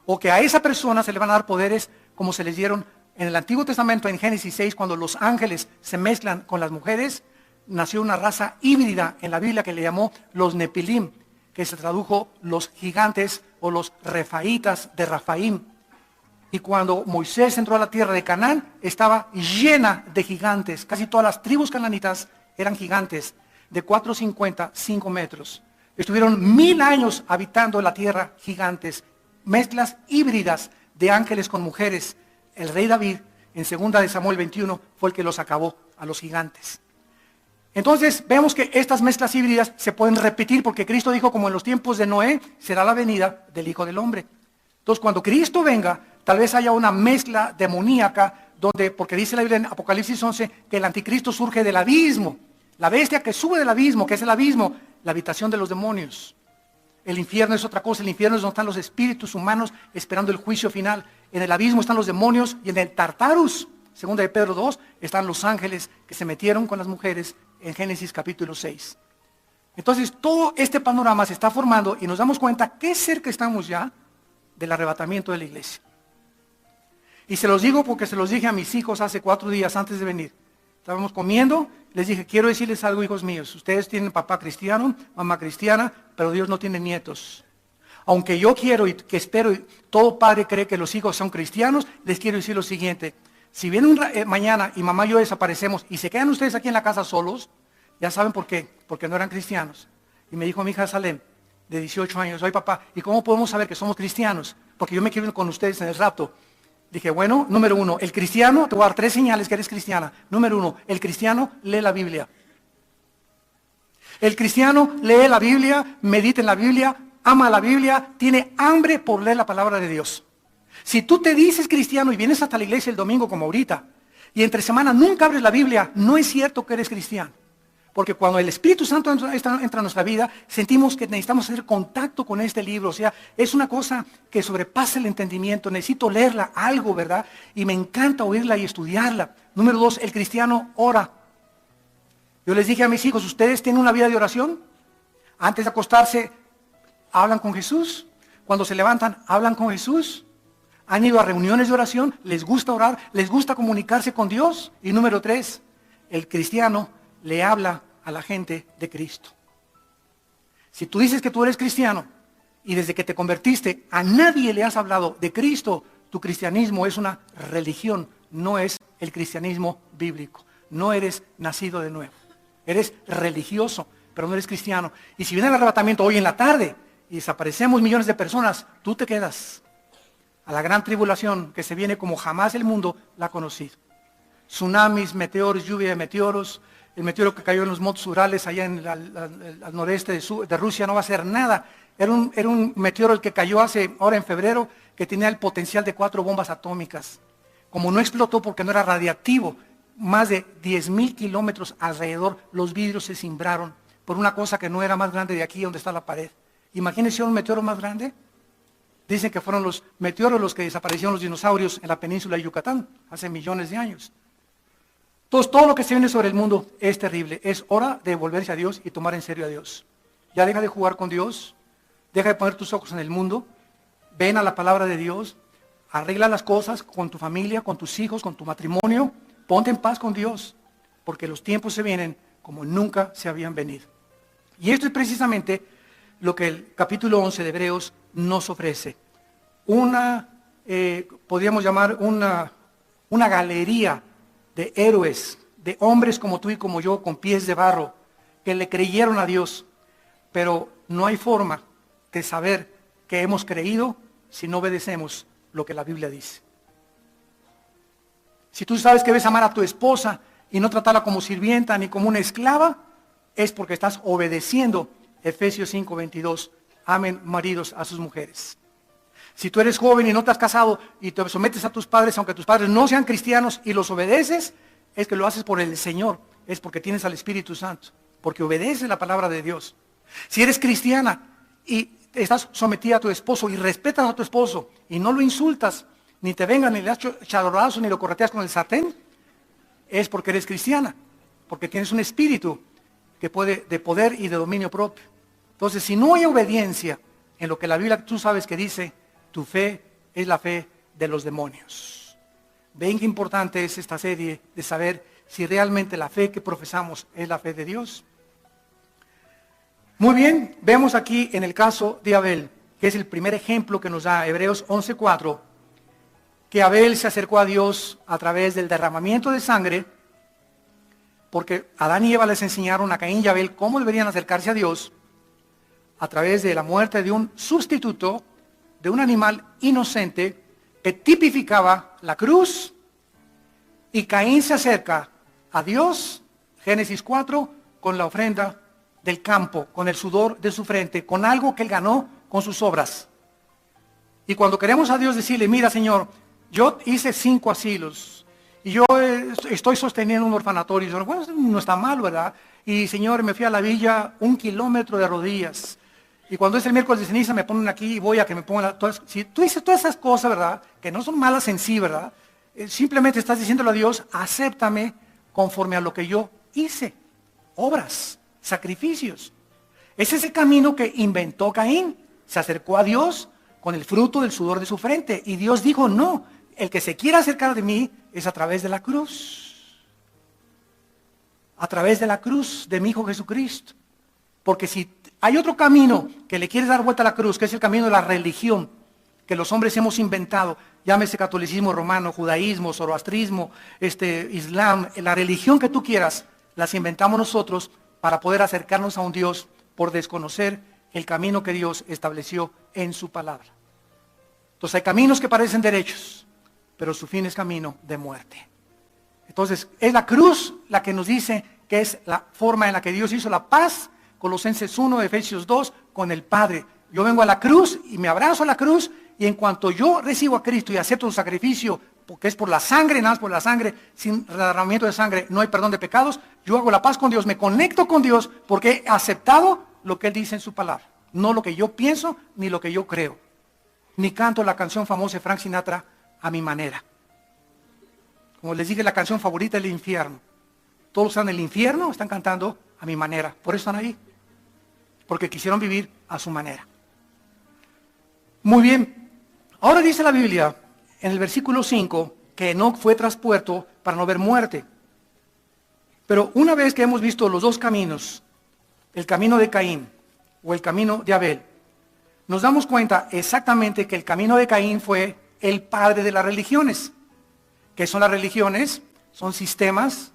O que a esa persona se le van a dar poderes como se les dieron en el Antiguo Testamento, en Génesis 6, cuando los ángeles se mezclan con las mujeres. Nació una raza híbrida en la Biblia que le llamó los Nepilim, que se tradujo los gigantes o los refaitas de Rafaim. Y cuando Moisés entró a la tierra de Canaán, estaba llena de gigantes. Casi todas las tribus cananitas eran gigantes, de 4,50, 5 metros. Estuvieron 1000 años habitando la tierra gigantes, mezclas híbridas de ángeles con mujeres. El rey David, en 2 de Samuel 21, fue el que los acabó a los gigantes. Entonces vemos que estas mezclas híbridas se pueden repetir porque Cristo dijo, como en los tiempos de Noé, será la venida del Hijo del Hombre. Entonces cuando Cristo venga, tal vez haya una mezcla demoníaca, porque dice la Biblia en Apocalipsis 11, que el anticristo surge del abismo. La bestia que sube del abismo, que es el abismo, la habitación de los demonios. El infierno es otra cosa, el infierno es donde están los espíritus humanos esperando el juicio final. En el abismo están los demonios y en el Tartarus, 2 de Pedro 2, están los ángeles que se metieron con las mujeres en Génesis capítulo 6. Entonces todo este panorama se está formando y nos damos cuenta que cerca estamos ya del arrebatamiento de la iglesia. Y se los digo porque se los dije a mis hijos hace 4 días antes de venir. Estábamos comiendo, les dije, quiero decirles algo, hijos míos. Ustedes tienen papá cristiano, mamá cristiana, pero Dios no tiene nietos. Aunque yo quiero y que espero, y todo padre cree que los hijos son cristianos, les quiero decir lo siguiente. Si viene mañana y mamá y yo desaparecemos y se quedan ustedes aquí en la casa solos, ya saben por qué, porque no eran cristianos. Y me dijo mi hija Salem, de 18 años, oye papá, ¿y cómo podemos saber que somos cristianos? Porque yo me quiero ir con ustedes en el rapto. Dije, bueno, número 1, el cristiano, te voy a dar 3 señales que eres cristiana. Número 1, el cristiano lee la Biblia. El cristiano lee la Biblia, medita en la Biblia, ama la Biblia, tiene hambre por leer la palabra de Dios. Si tú te dices cristiano y vienes hasta la iglesia el domingo como ahorita, y entre semana nunca abres la Biblia, no es cierto que eres cristiano. Porque cuando el Espíritu Santo entra en nuestra vida, sentimos que necesitamos hacer contacto con este libro. O sea, es una cosa que sobrepasa el entendimiento. Necesito leerla, algo, ¿verdad? Y me encanta oírla y estudiarla. Número 2, el cristiano ora. Yo les dije a mis hijos, ¿ustedes tienen una vida de oración? Antes de acostarse, ¿hablan con Jesús? Cuando se levantan, ¿hablan con Jesús? ¿Han ido a reuniones de oración? ¿Les gusta orar? ¿Les gusta comunicarse con Dios? Y número 3, el cristiano le habla a la gente de Cristo. Si tú dices que tú eres cristiano y desde que te convertiste a nadie le has hablado de Cristo, tu cristianismo es una religión, no es el cristianismo bíblico. No eres nacido de nuevo. Eres religioso, pero no eres cristiano. Y si viene el arrebatamiento hoy en la tarde y desaparecemos millones de personas, tú te quedas a la gran tribulación que se viene como jamás el mundo la ha conocido. Tsunamis, meteoros, lluvia de meteoros. El meteoro que cayó en los montes Urales, allá al noreste de Rusia, no va a hacer nada. Era un meteoro el que cayó ahora en febrero, que tenía el potencial de 4 bombas atómicas. Como no explotó porque no era radiactivo, más de 10,000 kilómetros alrededor, los vidrios se cimbraron por una cosa que no era más grande de aquí donde está la pared. Imagínense un meteoro más grande. Dicen que fueron los meteoros los que desaparecieron los dinosaurios en la península de Yucatán hace millones de años. Entonces, todo lo que se viene sobre el mundo es terrible. Es hora de volverse a Dios y tomar en serio a Dios. Ya deja de jugar con Dios, deja de poner tus ojos en el mundo, ven a la palabra de Dios, arregla las cosas con tu familia, con tus hijos, con tu matrimonio, ponte en paz con Dios, porque los tiempos se vienen como nunca se habían venido. Y esto es precisamente lo que el capítulo 11 de Hebreos nos ofrece. Podríamos llamar una galería de héroes, de hombres como tú y como yo, con pies de barro, que le creyeron a Dios. Pero no hay forma de saber que hemos creído si no obedecemos lo que la Biblia dice. Si tú sabes que debes amar a tu esposa y no tratarla como sirvienta ni como una esclava, es porque estás obedeciendo Efesios 5:22. Amen maridos a sus mujeres. Si tú eres joven y no te has casado y te sometes a tus padres, aunque tus padres no sean cristianos, y los obedeces, es que lo haces por el Señor, es porque tienes al Espíritu Santo, porque obedeces la palabra de Dios. Si eres cristiana y estás sometida a tu esposo y respetas a tu esposo y no lo insultas, ni te vengan, ni le das chadorrazos, ni lo correteas con el sartén, es porque eres cristiana, porque tienes un espíritu que puede de poder y de dominio propio. Entonces, si no hay obediencia en lo que la Biblia tú sabes que dice, tu fe es la fe de los demonios. Ven qué importante es esta serie de saber si realmente la fe que profesamos es la fe de Dios. Muy bien, vemos aquí en el caso de Abel, que es el primer ejemplo que nos da Hebreos 11:4, que Abel se acercó a Dios a través del derramamiento de sangre, porque Adán y Eva les enseñaron a Caín y Abel cómo deberían acercarse a Dios, a través de la muerte de un sustituto, de un animal inocente, que tipificaba la cruz, y Caín se acerca a Dios, Génesis 4, con la ofrenda del campo, con el sudor de su frente, con algo que él ganó con sus obras. Y cuando queremos a Dios decirle, mira Señor, yo hice 5 asilos, y yo estoy sosteniendo un orfanatorio, y Señor, bueno, no está mal, ¿verdad? Y Señor, me fui a la villa 1 kilómetro de rodillas, y cuando es el miércoles de ceniza me ponen aquí y voy a que me pongan si tú dices todas esas cosas, ¿verdad? Que no son malas en sí, ¿verdad? Simplemente estás diciéndole a Dios, acéptame conforme a lo que yo hice, obras, sacrificios. Ese es el camino que inventó Caín. Se acercó a Dios con el fruto del sudor de su frente. Y Dios dijo, no, el que se quiera acercar de mí es a través de la cruz. A través de la cruz de mi Hijo Jesucristo. Porque si hay otro camino que le quieres dar vuelta a la cruz, que es el camino de la religión, que los hombres hemos inventado, llámese catolicismo romano, judaísmo, zoroastrismo, islam, la religión que tú quieras, las inventamos nosotros para poder acercarnos a un Dios por desconocer el camino que Dios estableció en su palabra. Entonces hay caminos que parecen derechos, pero su fin es camino de muerte. Entonces es la cruz la que nos dice que es la forma en la que Dios hizo la paz, Colosenses 1, Efesios 2, con el Padre. Yo vengo a la cruz y me abrazo a la cruz, y en cuanto yo recibo a Cristo y acepto un sacrificio, porque es por la sangre, nada más por la sangre, sin derramamiento de sangre no hay perdón de pecados, yo hago la paz con Dios, me conecto con Dios, porque he aceptado lo que Él dice en su palabra, no lo que yo pienso, ni lo que yo creo, ni canto la canción famosa de Frank Sinatra a mi manera. Como les dije, la canción favorita es El Infierno. Todos están en el infierno, están cantando a mi manera, por eso están ahí, porque quisieron vivir a su manera. Muy bien. Ahora dice la Biblia, en el versículo 5, que Enoc fue traspuesto para no ver muerte. Pero una vez que hemos visto los dos caminos, el camino de Caín o el camino de Abel, nos damos cuenta exactamente que el camino de Caín fue el padre de las religiones. ¿Qué son las religiones? Son sistemas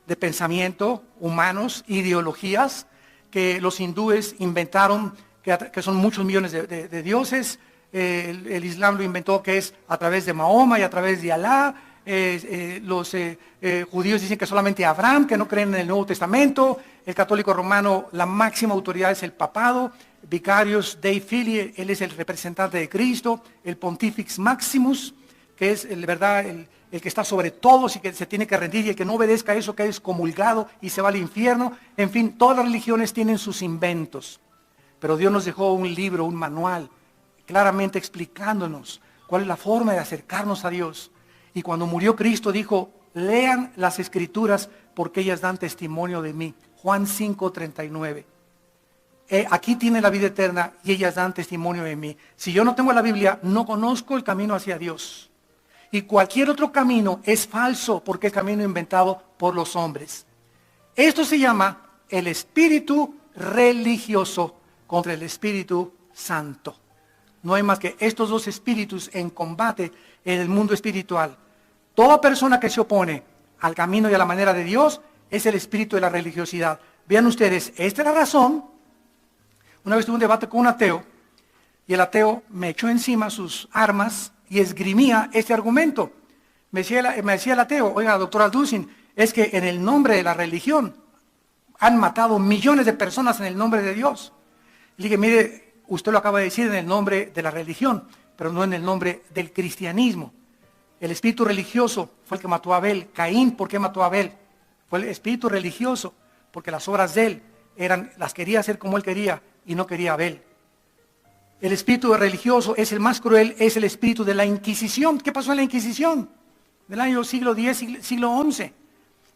de pensamiento humanos, ideologías que los hindúes inventaron, que son muchos millones de dioses. El Islam lo inventó, que es a través de Mahoma y a través de Alá. Los judíos dicen que solamente Abraham, que no creen en el Nuevo Testamento. El católico romano, la máxima autoridad es el papado. Vicarius Dei Filii, él es el representante de Cristo. El Pontifex Maximus, que es el que está sobre todos y que se tiene que rendir, y el que no obedezca a eso que es excomulgado y se va al infierno. En fin, todas las religiones tienen sus inventos. Pero Dios nos dejó un libro, un manual, claramente explicándonos cuál es la forma de acercarnos a Dios. Y cuando murió Cristo dijo, lean las escrituras porque ellas dan testimonio de mí. Juan 5:39. Aquí tiene la vida eterna y ellas dan testimonio de mí. Si yo no tengo la Biblia, no conozco el camino hacia Dios. Y cualquier otro camino es falso porque es camino inventado por los hombres. Esto se llama el espíritu religioso contra el Espíritu Santo. No hay más que estos dos espíritus en combate en el mundo espiritual. Toda persona que se opone al camino y a la manera de Dios es el espíritu de la religiosidad. Vean ustedes, esta es la razón. Una vez tuve un debate con un ateo y el ateo me echó encima sus armas y esgrimía este argumento. Me decía el ateo, oiga, doctor Alducin, es que en el nombre de la religión han matado millones de personas en el nombre de Dios. Le dije, mire, usted lo acaba de decir en el nombre de la religión, pero no en el nombre del cristianismo. El espíritu religioso fue el que mató a Abel. Caín, ¿por qué mató a Abel? Fue el espíritu religioso, porque las obras de él las quería hacer como él quería y no quería a Abel. El espíritu religioso es el más cruel, es el espíritu de la Inquisición. ¿Qué pasó en la Inquisición? Del año siglo X, siglo XI.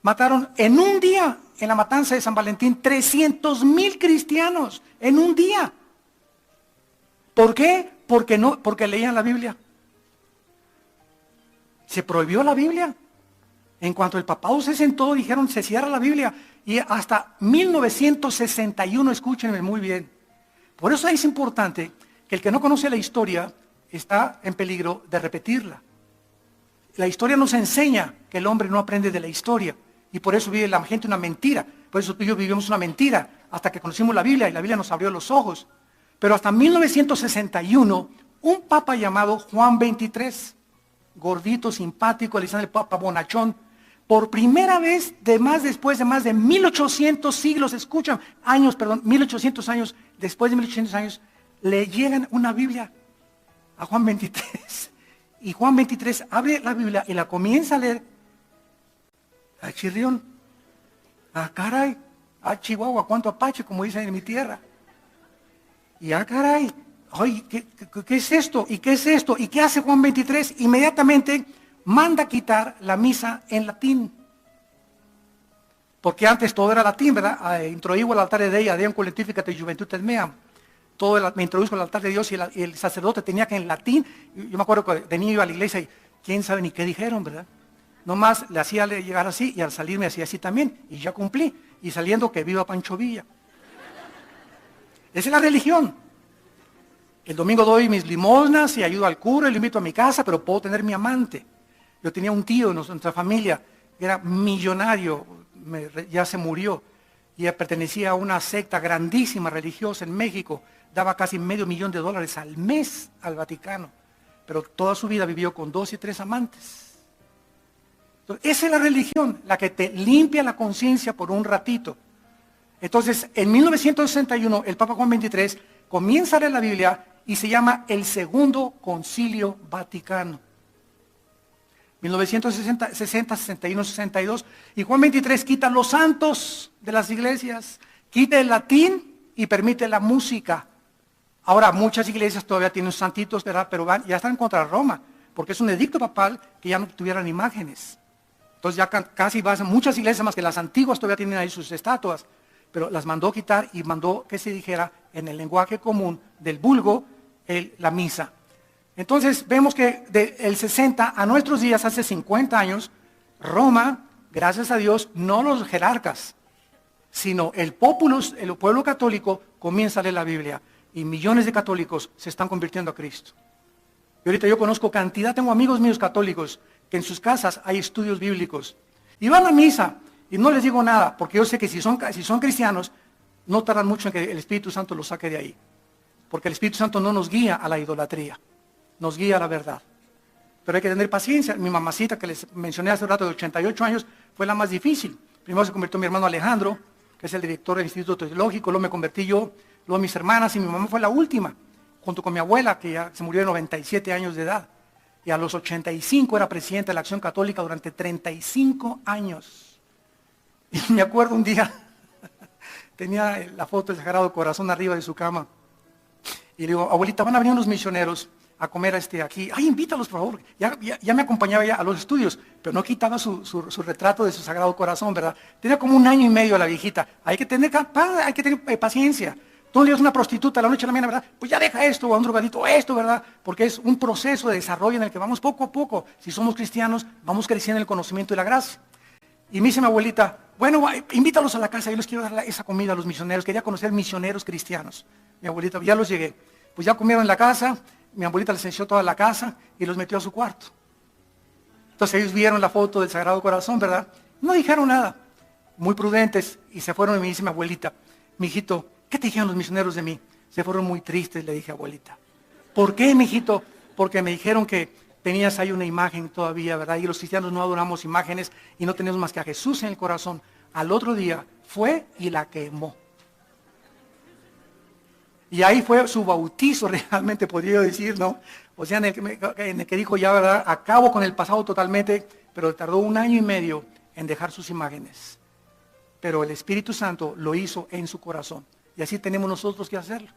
Mataron en un día, en la matanza de San Valentín, 300,000 cristianos en un día. ¿Por qué? Porque leían la Biblia. Se prohibió la Biblia. En cuanto el papado se sentó, dijeron, se cierra la Biblia. Y hasta 1961, escúchenme muy bien. Por eso es importante que el que no conoce la historia está en peligro de repetirla. La historia nos enseña que el hombre no aprende de la historia. Y por eso vive la gente una mentira. Por eso tú y yo vivimos una mentira hasta que conocimos la Biblia y la Biblia nos abrió los ojos. Pero hasta 1961, un papa llamado Juan XXIII, gordito, simpático, le dicen el papa bonachón, por primera vez después de más de 1800 siglos, escuchan, 1800 años, después de 1800 años, le llegan una Biblia a Juan XXIII. Y Juan XXIII abre la Biblia y la comienza a leer. ¡Ah, chirrión! ¡Ah, caray! ¡Ah, Chihuahua! ¡Cuánto apache! Como dicen en mi tierra. Y ¡ah, caray! ¡Ay! ¿Qué es esto? ¿Y qué es esto? ¿Y qué hace Juan XXIII? Inmediatamente manda quitar la misa en latín. Porque antes todo era latín, ¿verdad? Introdujo al altar de Dei, Deum collectificat juventutem meam. Me introduzco al altar de Dios y el sacerdote tenía que en latín. Yo me acuerdo que de niño iba a la iglesia y quién sabe ni qué dijeron, ¿verdad? Nomás le hacía llegar así y al salir me hacía así también. Y ya cumplí. Y saliendo que viva Pancho Villa. Esa es la religión. El domingo doy mis limosnas y ayudo al cura y lo invito a mi casa, pero puedo tener mi amante. Yo tenía un tío en nuestra familia que era millonario, ya se murió. Y pertenecía a una secta grandísima religiosa en México. Daba casi $500,000 al mes al Vaticano. Pero toda su vida vivió con 2 y 3 amantes. Entonces, esa es la religión, la que te limpia la conciencia por un ratito. Entonces, en 1961, el Papa Juan XXIII comienza a leer la Biblia y se llama el Segundo Concilio Vaticano. 1960, 61, 62. Y Juan XXIII quita los santos de las iglesias, quita el latín y permite la música. Ahora, muchas iglesias todavía tienen santitos, ¿verdad? Pero ya están contra Roma, porque es un edicto papal que ya no tuvieran imágenes. Entonces ya casi muchas iglesias más que las antiguas todavía tienen ahí sus estatuas, pero las mandó quitar y mandó que se dijera en el lenguaje común del vulgo la misa. Entonces vemos que del 60 a nuestros días, hace 50 años, Roma, gracias a Dios, no los jerarcas, sino el populus, el pueblo católico, comienza a leer la Biblia. Y millones de católicos se están convirtiendo a Cristo. Y ahorita yo conozco tengo amigos míos católicos, que en sus casas hay estudios bíblicos. Y van a misa, y no les digo nada, porque yo sé que si son cristianos, no tardan mucho en que el Espíritu Santo los saque de ahí. Porque el Espíritu Santo no nos guía a la idolatría, nos guía a la verdad. Pero hay que tener paciencia. Mi mamacita, que les mencioné hace un rato, de 88 años, fue la más difícil. Primero se convirtió mi hermano Alejandro, que es el director del Instituto Teológico, luego me convertí yo, luego mis hermanas, y mi mamá fue la última, junto con mi abuela, que ya se murió de 97 años de edad. Y a los 85 era presidente de la Acción Católica durante 35 años. Y me acuerdo un día, tenía la foto del Sagrado Corazón arriba de su cama. Y le digo, abuelita, van a venir unos misioneros a comer aquí. Ay, invítalos, por favor. Ya me acompañaba ya a los estudios, pero no quitaba su retrato de su Sagrado Corazón, ¿verdad? Tenía como 1 año y medio la viejita. Hay que tener paciencia. Tú le dices una prostituta a la noche a la mañana, ¿verdad? Pues ya deja esto, o a un drogadito, esto, ¿verdad? Porque es un proceso de desarrollo en el que vamos poco a poco. Si somos cristianos, vamos creciendo en el conocimiento y la gracia. Y me dice mi abuelita, bueno, invítalos a la casa, yo les quiero dar esa comida a los misioneros. Quería conocer misioneros cristianos. Mi abuelita, ya los llegué. Pues ya comieron en la casa, mi abuelita les enseñó toda la casa y los metió a su cuarto. Entonces ellos vieron la foto del Sagrado Corazón, ¿verdad? No dijeron nada, muy prudentes, y se fueron y me dice mi abuelita, mijito, ¿qué te dijeron los misioneros de mí? Se fueron muy tristes, le dije, abuelita. ¿Por qué, mijito? Porque me dijeron que tenías ahí una imagen todavía, ¿verdad? Y los cristianos no adoramos imágenes y no tenemos más que a Jesús en el corazón. Al otro día fue y la quemó. Y ahí fue su bautizo, realmente podría decir, ¿no? O sea, en el que dijo ya, ¿verdad? Acabo con el pasado totalmente, pero tardó 1 año y medio en dejar sus imágenes. Pero el Espíritu Santo lo hizo en su corazón. Y así tenemos nosotros que hacerlo.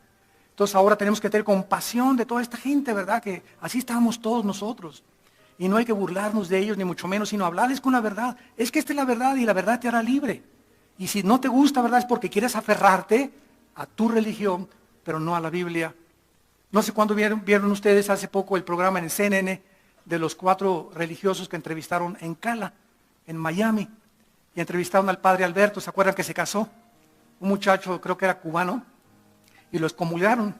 Entonces ahora tenemos que tener compasión de toda esta gente, ¿verdad? Que así estábamos todos nosotros. Y no hay que burlarnos de ellos, ni mucho menos, sino hablarles con la verdad. Es que esta es la verdad y la verdad te hará libre. Y si no te gusta, ¿verdad? Es porque quieres aferrarte a tu religión, pero no a la Biblia. No sé cuándo vieron ustedes hace poco el programa en el CNN de los 4 religiosos que entrevistaron en Cala, en Miami. Y entrevistaron al padre Alberto, ¿se acuerdan que se casó? Un muchacho, creo que era cubano, y lo excomulgaron.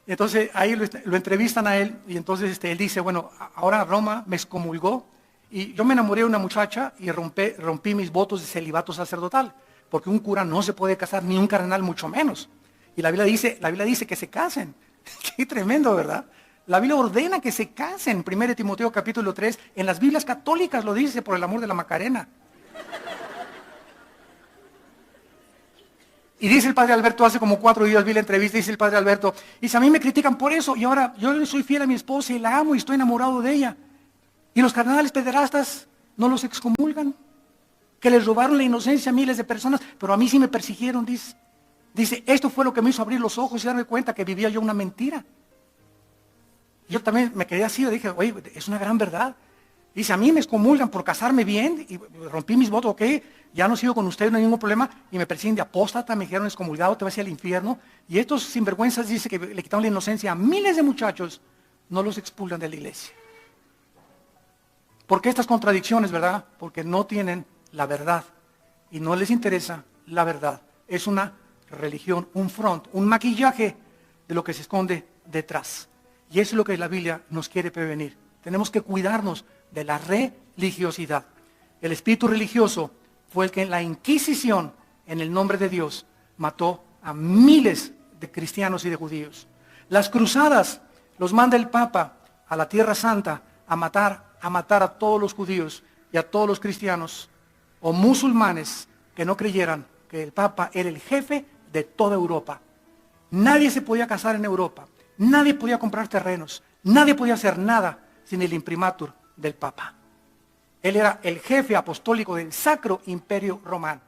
Y entonces ahí lo entrevistan a él, y entonces él dice, bueno, ahora Roma me excomulgó, y yo me enamoré de una muchacha y rompí mis votos de celibato sacerdotal, porque un cura no se puede casar, ni un cardenal mucho menos. Y la Biblia dice que se casen. Qué tremendo, ¿verdad? La Biblia ordena que se casen. 1 Timoteo capítulo 3, en las Biblias católicas lo dice, por el amor de la Macarena. Y dice el padre Alberto, hace como 4 días vi la entrevista, dice el padre Alberto, dice, a mí me critican por eso, y ahora yo soy fiel a mi esposa y la amo y estoy enamorado de ella. Y los cardenales pederastas no los excomulgan, que les robaron la inocencia a miles de personas, pero a mí sí me persiguieron, dice. Dice, esto fue lo que me hizo abrir los ojos y darme cuenta que vivía yo una mentira. Yo también me quedé así, dije, oye, es una gran verdad. Dice, a mí me excomulgan por casarme bien y rompí mis votos, ok, ya no sigo con ustedes, no hay ningún problema, y me persiguen de apóstata, me dijeron excomulgado, te vas al infierno. Y estos sinvergüenzas, dice que le quitaron la inocencia a miles de muchachos, no los expulgan de la iglesia. ¿Por qué estas contradicciones, verdad? Porque no tienen la verdad y no les interesa la verdad. Es una religión, un front, un maquillaje de lo que se esconde detrás. Y eso es lo que la Biblia nos quiere prevenir. Tenemos que cuidarnos de la religiosidad. El espíritu religioso fue el que en la Inquisición, en el nombre de Dios, mató a miles de cristianos y de judíos. Las cruzadas los manda el Papa a la Tierra Santa a matar a todos los judíos y a todos los cristianos o musulmanes que no creyeran que el Papa era el jefe de toda Europa. Nadie se podía casar en Europa, nadie podía comprar terrenos, nadie podía hacer nada sin el imprimatur del Papa. Él era el jefe apostólico del Sacro Imperio Romano.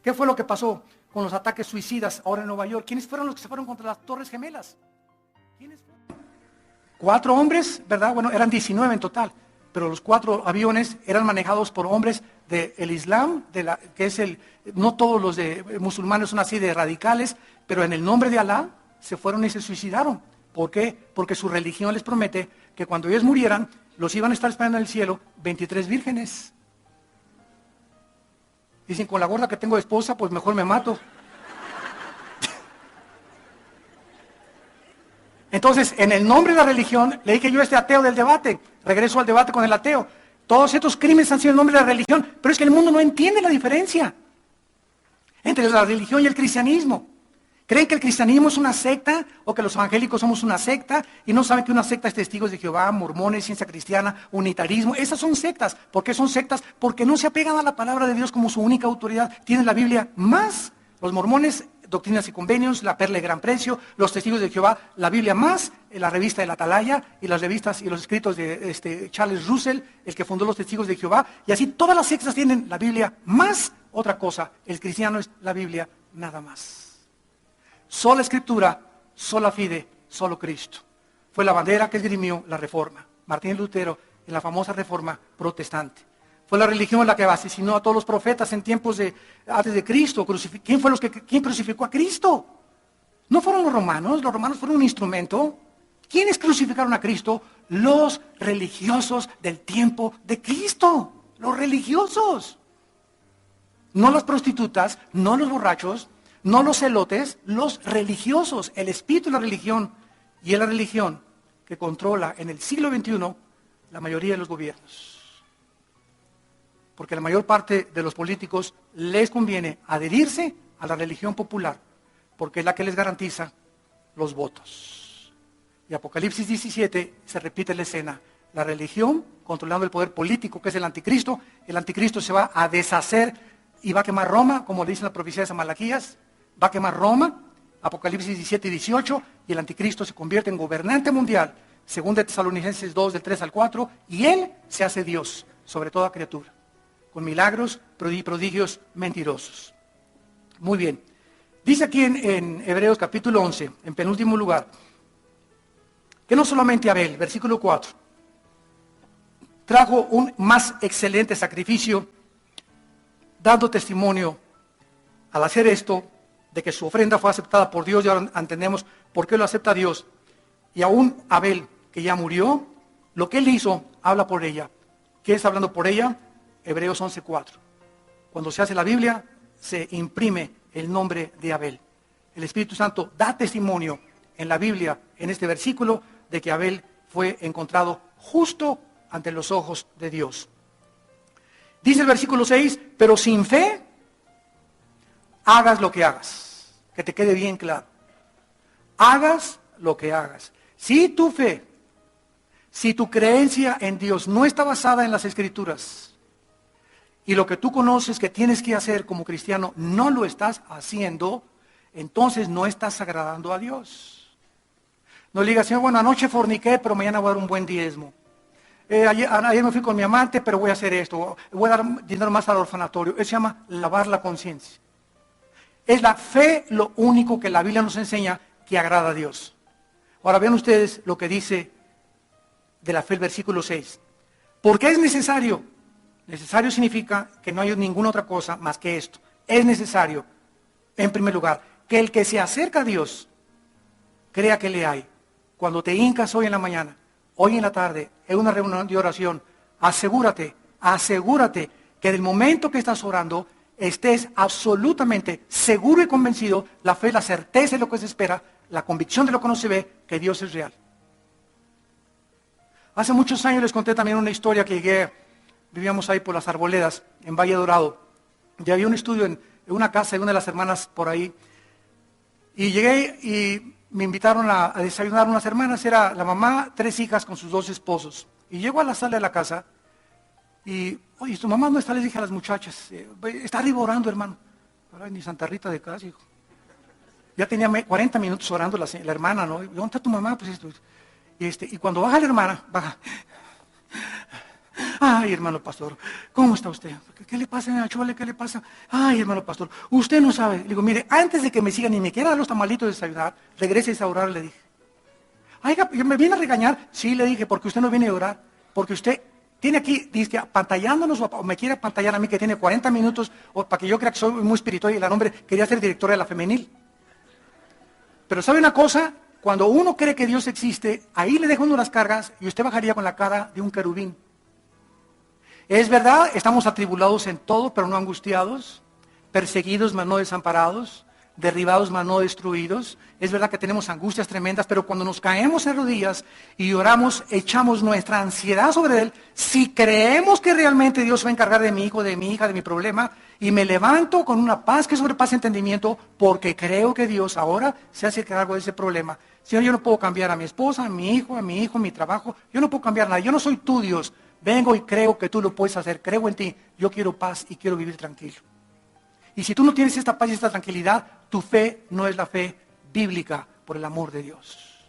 ¿Qué fue lo que pasó con los ataques suicidas ahora en Nueva York? ¿Quiénes fueron los que se fueron contra las Torres Gemelas? ¿Quiénes fueron? 4 hombres, ¿verdad? Bueno, eran 19 en total, pero los 4 aviones eran manejados por hombres del Islam, que es no todos los musulmanes son así de radicales, pero en el nombre de Alá se fueron y se suicidaron. ¿Por qué? Porque su religión les promete que cuando ellos murieran, los iban a estar esperando en el cielo 23 vírgenes. Dicen, con la gorda que tengo de esposa, pues mejor me mato. Entonces, en el nombre de la religión, le dije yo a este ateo del debate, regreso al debate con el ateo, todos estos crímenes han sido en nombre de la religión, pero es que el mundo no entiende la diferencia entre la religión y el cristianismo. Creen que el cristianismo es una secta o que los evangélicos somos una secta y no saben que una secta es Testigos de Jehová, Mormones, Ciencia Cristiana, Unitarismo. Esas son sectas. ¿Por qué son sectas? Porque no se apegan a la palabra de Dios como su única autoridad. Tienen la Biblia más, los mormones, Doctrinas y Convenios, la Perla de Gran Precio, los Testigos de Jehová, la Biblia más, la revista de la Atalaya y las revistas y los escritos de Charles Russell, el que fundó los Testigos de Jehová. Y así todas las sectas tienen la Biblia más otra cosa. El cristiano es la Biblia nada más. Sola Escritura, sola fide, solo Cristo. fue la bandera que esgrimió la Reforma. Martín Lutero en la famosa Reforma protestante. Fue la religión la que asesinó a todos los profetas en tiempos antes de Cristo. ¿Quién crucificó a Cristo? No fueron los romanos fueron un instrumento. ¿Quiénes crucificaron a Cristo? Los religiosos del tiempo de Cristo. Los religiosos. No las prostitutas, no los borrachos, no los celotes, los religiosos. El espíritu de la religión. Y es la religión que controla en el siglo XXI la mayoría de los gobiernos. Porque la mayor parte de los políticos les conviene adherirse a la religión popular, porque es la que les garantiza los votos. Y Apocalipsis 17 se repite la escena. La religión controlando el poder político, que es el anticristo. El anticristo se va a deshacer y va a quemar Roma, como dice la profecía de San Malaquías. Va a quemar Roma, Apocalipsis 17 y 18, y el anticristo se convierte en gobernante mundial, según de Tesalonicenses 2, del 3 al 4, y él se hace Dios sobre toda criatura, con milagros, prodigios mentirosos. Muy bien. Dice aquí en Hebreos capítulo 11, en penúltimo lugar, que no solamente Abel, versículo 4, trajo un más excelente sacrificio, dando testimonio al hacer esto, de que su ofrenda fue aceptada por Dios, y ahora entendemos por qué lo acepta Dios. Y aún Abel, que ya murió, lo que él hizo, habla por ella. ¿Qué está hablando por ella? Hebreos 11:4. Cuando se hace la Biblia, se imprime el nombre de Abel. El Espíritu Santo da testimonio en la Biblia, en este versículo, de que Abel fue encontrado justo ante los ojos de Dios. Dice el versículo 6, pero sin fe, hagas lo que hagas. Que te quede bien claro. Hagas lo que hagas. Si tu fe, si tu creencia en Dios no está basada en las Escrituras, y lo que tú conoces que tienes que hacer como cristiano no lo estás haciendo, entonces no estás agradando a Dios. No le digas, Señor, bueno, anoche forniqué, pero mañana voy a dar un buen diezmo. Ayer me fui con mi amante, pero voy a hacer esto. Voy a dar dinero más al orfanatorio. Eso se llama lavar la conciencia. Es la fe lo único que la Biblia nos enseña que agrada a Dios. Ahora vean ustedes lo que dice de la fe el versículo 6. ¿Por qué es necesario? Necesario significa que no hay ninguna otra cosa más que esto. Es necesario, en primer lugar, que el que se acerca a Dios crea que le hay. Cuando te hincas hoy en la mañana, hoy en la tarde, en una reunión de oración, asegúrate que del momento que estás orando, estés absolutamente seguro y convencido, la fe, la certeza de lo que se espera, la convicción de lo que no se ve, que Dios es real. Hace muchos años les conté también una historia que vivíamos ahí por las Arboledas, en Valle Dorado, y había un estudio en una casa de una de las hermanas por ahí, y llegué y me invitaron a desayunar unas hermanas, era la mamá, 3 hijas con sus 2 esposos, y llego a la sala de la casa, y, oye, tu mamá no está, les dije a las muchachas, está arriba orando, hermano. Ay, ni Santa Rita de casa, hijo. Ya tenía 40 minutos orando la hermana, ¿no? ¿Dónde está tu mamá? Pues esto. Y cuando baja la hermana, baja. Ay, hermano pastor, ¿cómo está usted? ¿Qué le pasa, Nachole? ¿Qué le pasa? Ay, hermano pastor, usted no sabe. Le digo, mire, antes de que me sigan y me quiera dar los tamalitos de desayunar, regrese a orar, le dije. Ay, ¿me viene a regañar? Sí, le dije, porque usted no viene a orar, porque usted tiene aquí, dice que apantallándonos, o me quiere apantallar a mí que tiene 40 minutos, o para que yo crea que soy muy espiritual y el hombre quería ser directora de la femenil. Pero ¿sabe una cosa? Cuando uno cree que Dios existe, ahí le deja uno las cargas y usted bajaría con la cara de un querubín. Es verdad, estamos atribulados en todo, pero no angustiados, perseguidos, mas no desamparados, derribados, mas no destruidos. Es verdad que tenemos angustias tremendas, pero cuando nos caemos en rodillas y oramos, echamos nuestra ansiedad sobre Él. Si creemos que realmente Dios va a encargar de mi hijo, de mi hija, de mi problema, y me levanto con una paz que sobrepasa entendimiento, porque creo que Dios ahora se hace cargo de ese problema. Señor, yo no puedo cambiar a mi esposa, a mi hijo, mi trabajo. Yo no puedo cambiar nada. Yo no soy tu Dios. Vengo y creo que tú lo puedes hacer. Creo en ti. Yo quiero paz y quiero vivir tranquilo. Y si tú no tienes esta paz y esta tranquilidad, tu fe no es la fe bíblica, por el amor de Dios.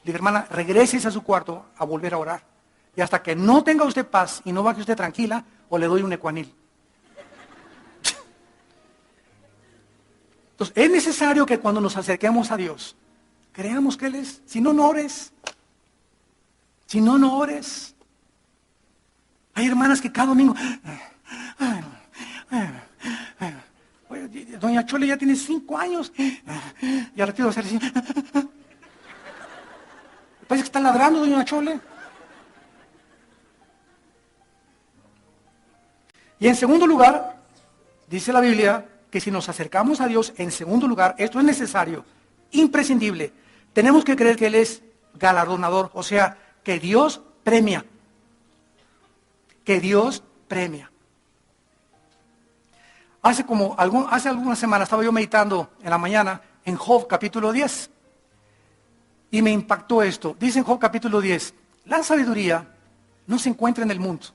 Diga, hermana, regreses a su cuarto a volver a orar. Y hasta que no tenga usted paz y no baje usted tranquila, o le doy un ecuanil. Entonces, es necesario que cuando nos acerquemos a Dios, Creamos que Él es. Si no, no ores. Si no, no ores. Hay hermanas que cada domingo... Oye, doña Chole ya tiene 5 años. Y al ratito va a ser así. Parece que está ladrando, doña Chole. Y en segundo lugar, dice la Biblia que si nos acercamos a Dios, en segundo lugar, esto es necesario, imprescindible. Tenemos que creer que Él es galardonador, o sea, que Dios premia. Que Dios premia. Hace algunas semanas estaba yo meditando en la mañana en Job capítulo 10. Y me impactó esto. Dice en Job capítulo 10, la sabiduría no se encuentra en el mundo.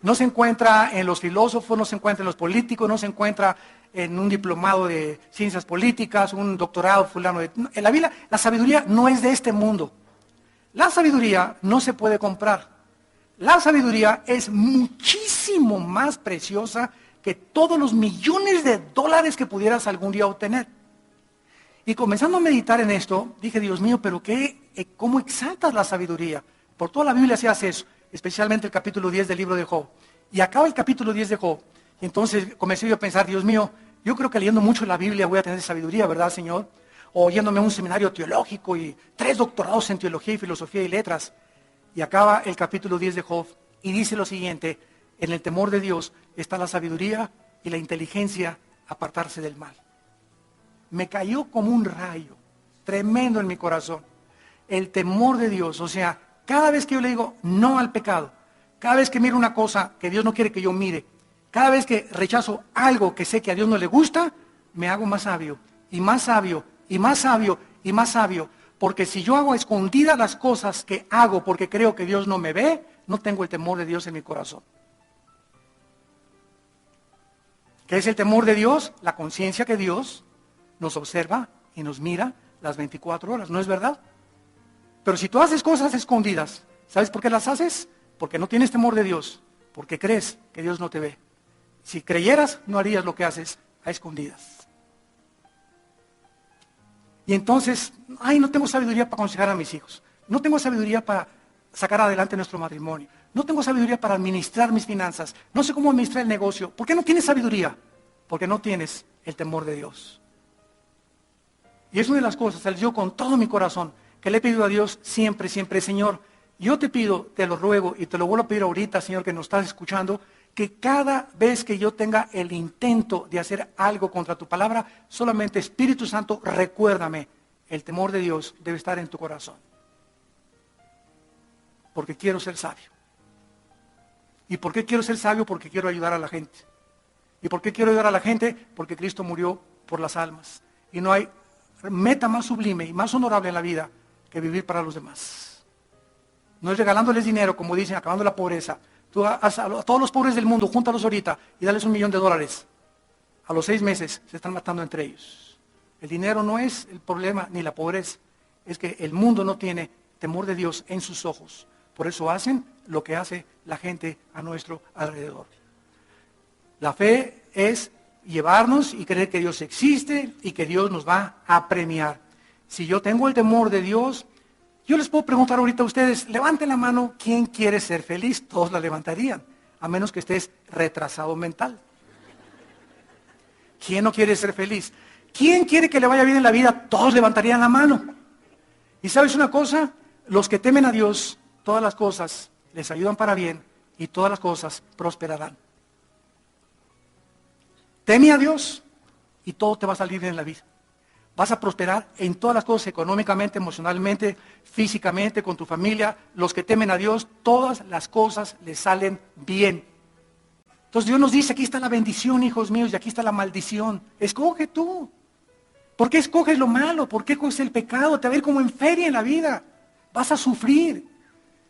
No se encuentra en los filósofos, no se encuentra en los políticos, no se encuentra en un diplomado de ciencias políticas, un doctorado fulano. En la Biblia, la sabiduría no es de este mundo. La sabiduría no se puede comprar. La sabiduría es muchísimo más preciosa que todos los millones de dólares que pudieras algún día obtener. Y comenzando a meditar en esto, dije, Dios mío, pero ¿cómo exaltas la sabiduría? Por toda la Biblia se hace eso, especialmente el capítulo 10 del libro de Job. Y acaba el capítulo 10 de Job. Y entonces comencé yo a pensar, Dios mío, yo creo que leyendo mucho la Biblia voy a tener sabiduría, ¿verdad, Señor? O yéndome a un seminario teológico y 3 doctorados en teología y filosofía y letras. Y acaba el capítulo 10 de Job y dice lo siguiente, en el temor de Dios está la sabiduría y la inteligencia, apartarse del mal. Me cayó como un rayo, tremendo en mi corazón. El temor de Dios, o sea, cada vez que yo le digo no al pecado, cada vez que miro una cosa que Dios no quiere que yo mire, cada vez que rechazo algo que sé que a Dios no le gusta, me hago más sabio, y más sabio, y más sabio, y más sabio. Porque si yo hago a escondidas las cosas que hago porque creo que Dios no me ve, no tengo el temor de Dios en mi corazón. ¿Qué es el temor de Dios? La conciencia que Dios nos observa y nos mira las 24 horas, ¿no es verdad? Pero si tú haces cosas escondidas, ¿sabes por qué las haces? Porque no tienes temor de Dios, porque crees que Dios no te ve. Si creyeras, no harías lo que haces a escondidas. Y entonces, no tengo sabiduría para aconsejar a mis hijos, no tengo sabiduría para sacar adelante nuestro matrimonio, no tengo sabiduría para administrar mis finanzas, no sé cómo administrar el negocio. ¿Por qué no tienes sabiduría? Porque no tienes el temor de Dios. Y es una de las cosas, yo con todo mi corazón, que le he pedido a Dios siempre, siempre, Señor, yo te pido, te lo ruego y te lo vuelvo a pedir ahorita, Señor, que nos estás escuchando, que cada vez que yo tenga el intento de hacer algo contra tu palabra, solamente Espíritu Santo, recuérdame, el temor de Dios debe estar en tu corazón. Porque quiero ser sabio. ¿Y por qué quiero ser sabio? Porque quiero ayudar a la gente. ¿Y por qué quiero ayudar a la gente? Porque Cristo murió por las almas. Y no hay meta más sublime y más honorable en la vida que vivir para los demás. No es regalándoles dinero, como dicen, acabando la pobreza. Tú a todos los pobres del mundo, júntalos ahorita y dales $1.000.000. A los 6 meses se están matando entre ellos. El dinero no es el problema, ni la pobreza. Es que el mundo no tiene temor de Dios en sus ojos. Por eso hacen lo que hace la gente a nuestro alrededor. La fe es llevarnos y creer que Dios existe y que Dios nos va a premiar. Si yo tengo el temor de Dios, yo les puedo preguntar ahorita a ustedes, levanten la mano, ¿quién quiere ser feliz? Todos la levantarían, a menos que estés retrasado mental. ¿Quién no quiere ser feliz? ¿Quién quiere que le vaya bien en la vida? Todos levantarían la mano. ¿Y sabes una cosa? Los que temen a Dios, todas las cosas les ayudan para bien y todas las cosas prosperarán. Teme a Dios y todo te va a salir bien en la vida. Vas a prosperar en todas las cosas, económicamente, emocionalmente, físicamente, con tu familia. Los que temen a Dios, todas las cosas les salen bien. Entonces Dios nos dice, aquí está la bendición, hijos míos, y aquí está la maldición. Escoge tú. ¿Por qué escoges lo malo? ¿Por qué escoges el pecado? Te va a ir como en feria en la vida. Vas a sufrir.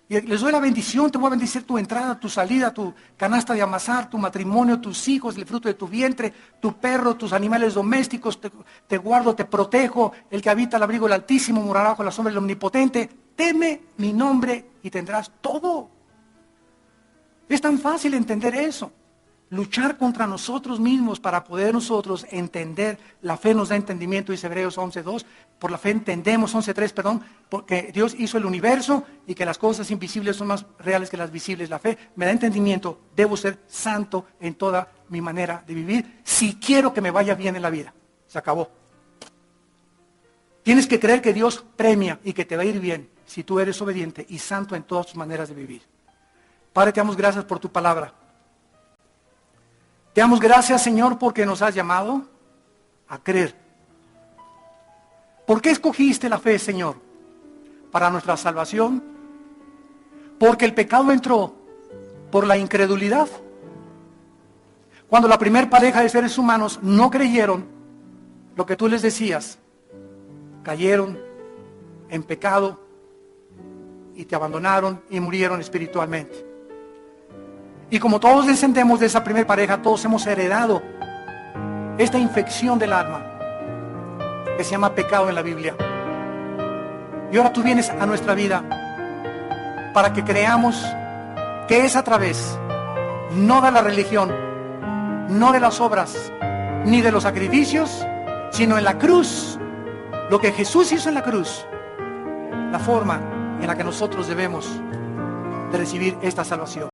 Y les doy la bendición, te voy a bendecir tu entrada, tu salida, tu canasta de amasar, tu matrimonio, tus hijos, el fruto de tu vientre, tu perro, tus animales domésticos, te guardo, te protejo, el que habita al abrigo del Altísimo morará bajo la sombra del Omnipotente. Teme mi nombre y tendrás todo. Es tan fácil entender eso. luchar contra nosotros mismos para poder nosotros entender. La fe nos da entendimiento, dice Hebreos 11:2. Por la fe entendemos, 11:3, perdón, porque Dios hizo el universo y que las cosas invisibles son más reales que las visibles. La fe me da entendimiento. Debo ser santo en toda mi manera de vivir si quiero que me vaya bien en la vida. Se acabó. Tienes que creer que Dios premia y que te va a ir bien si tú eres obediente y santo en todas tus maneras de vivir. Padre, te damos gracias por tu palabra. Te damos gracias, Señor, porque nos has llamado a creer. ¿Por qué escogiste la fe, Señor? Para nuestra salvación. Porque el pecado entró por la incredulidad. Cuando la primera pareja de seres humanos no creyeron lo que tú les decías, cayeron en pecado y te abandonaron y murieron espiritualmente. Y como todos descendemos de esa primera pareja, todos hemos heredado esta infección del alma que se llama pecado en la Biblia. Y ahora tú vienes a nuestra vida para que creamos que es a través, no de la religión, no de las obras, ni de los sacrificios, sino en la cruz, lo que Jesús hizo en la cruz, la forma en la que nosotros debemos de recibir esta salvación.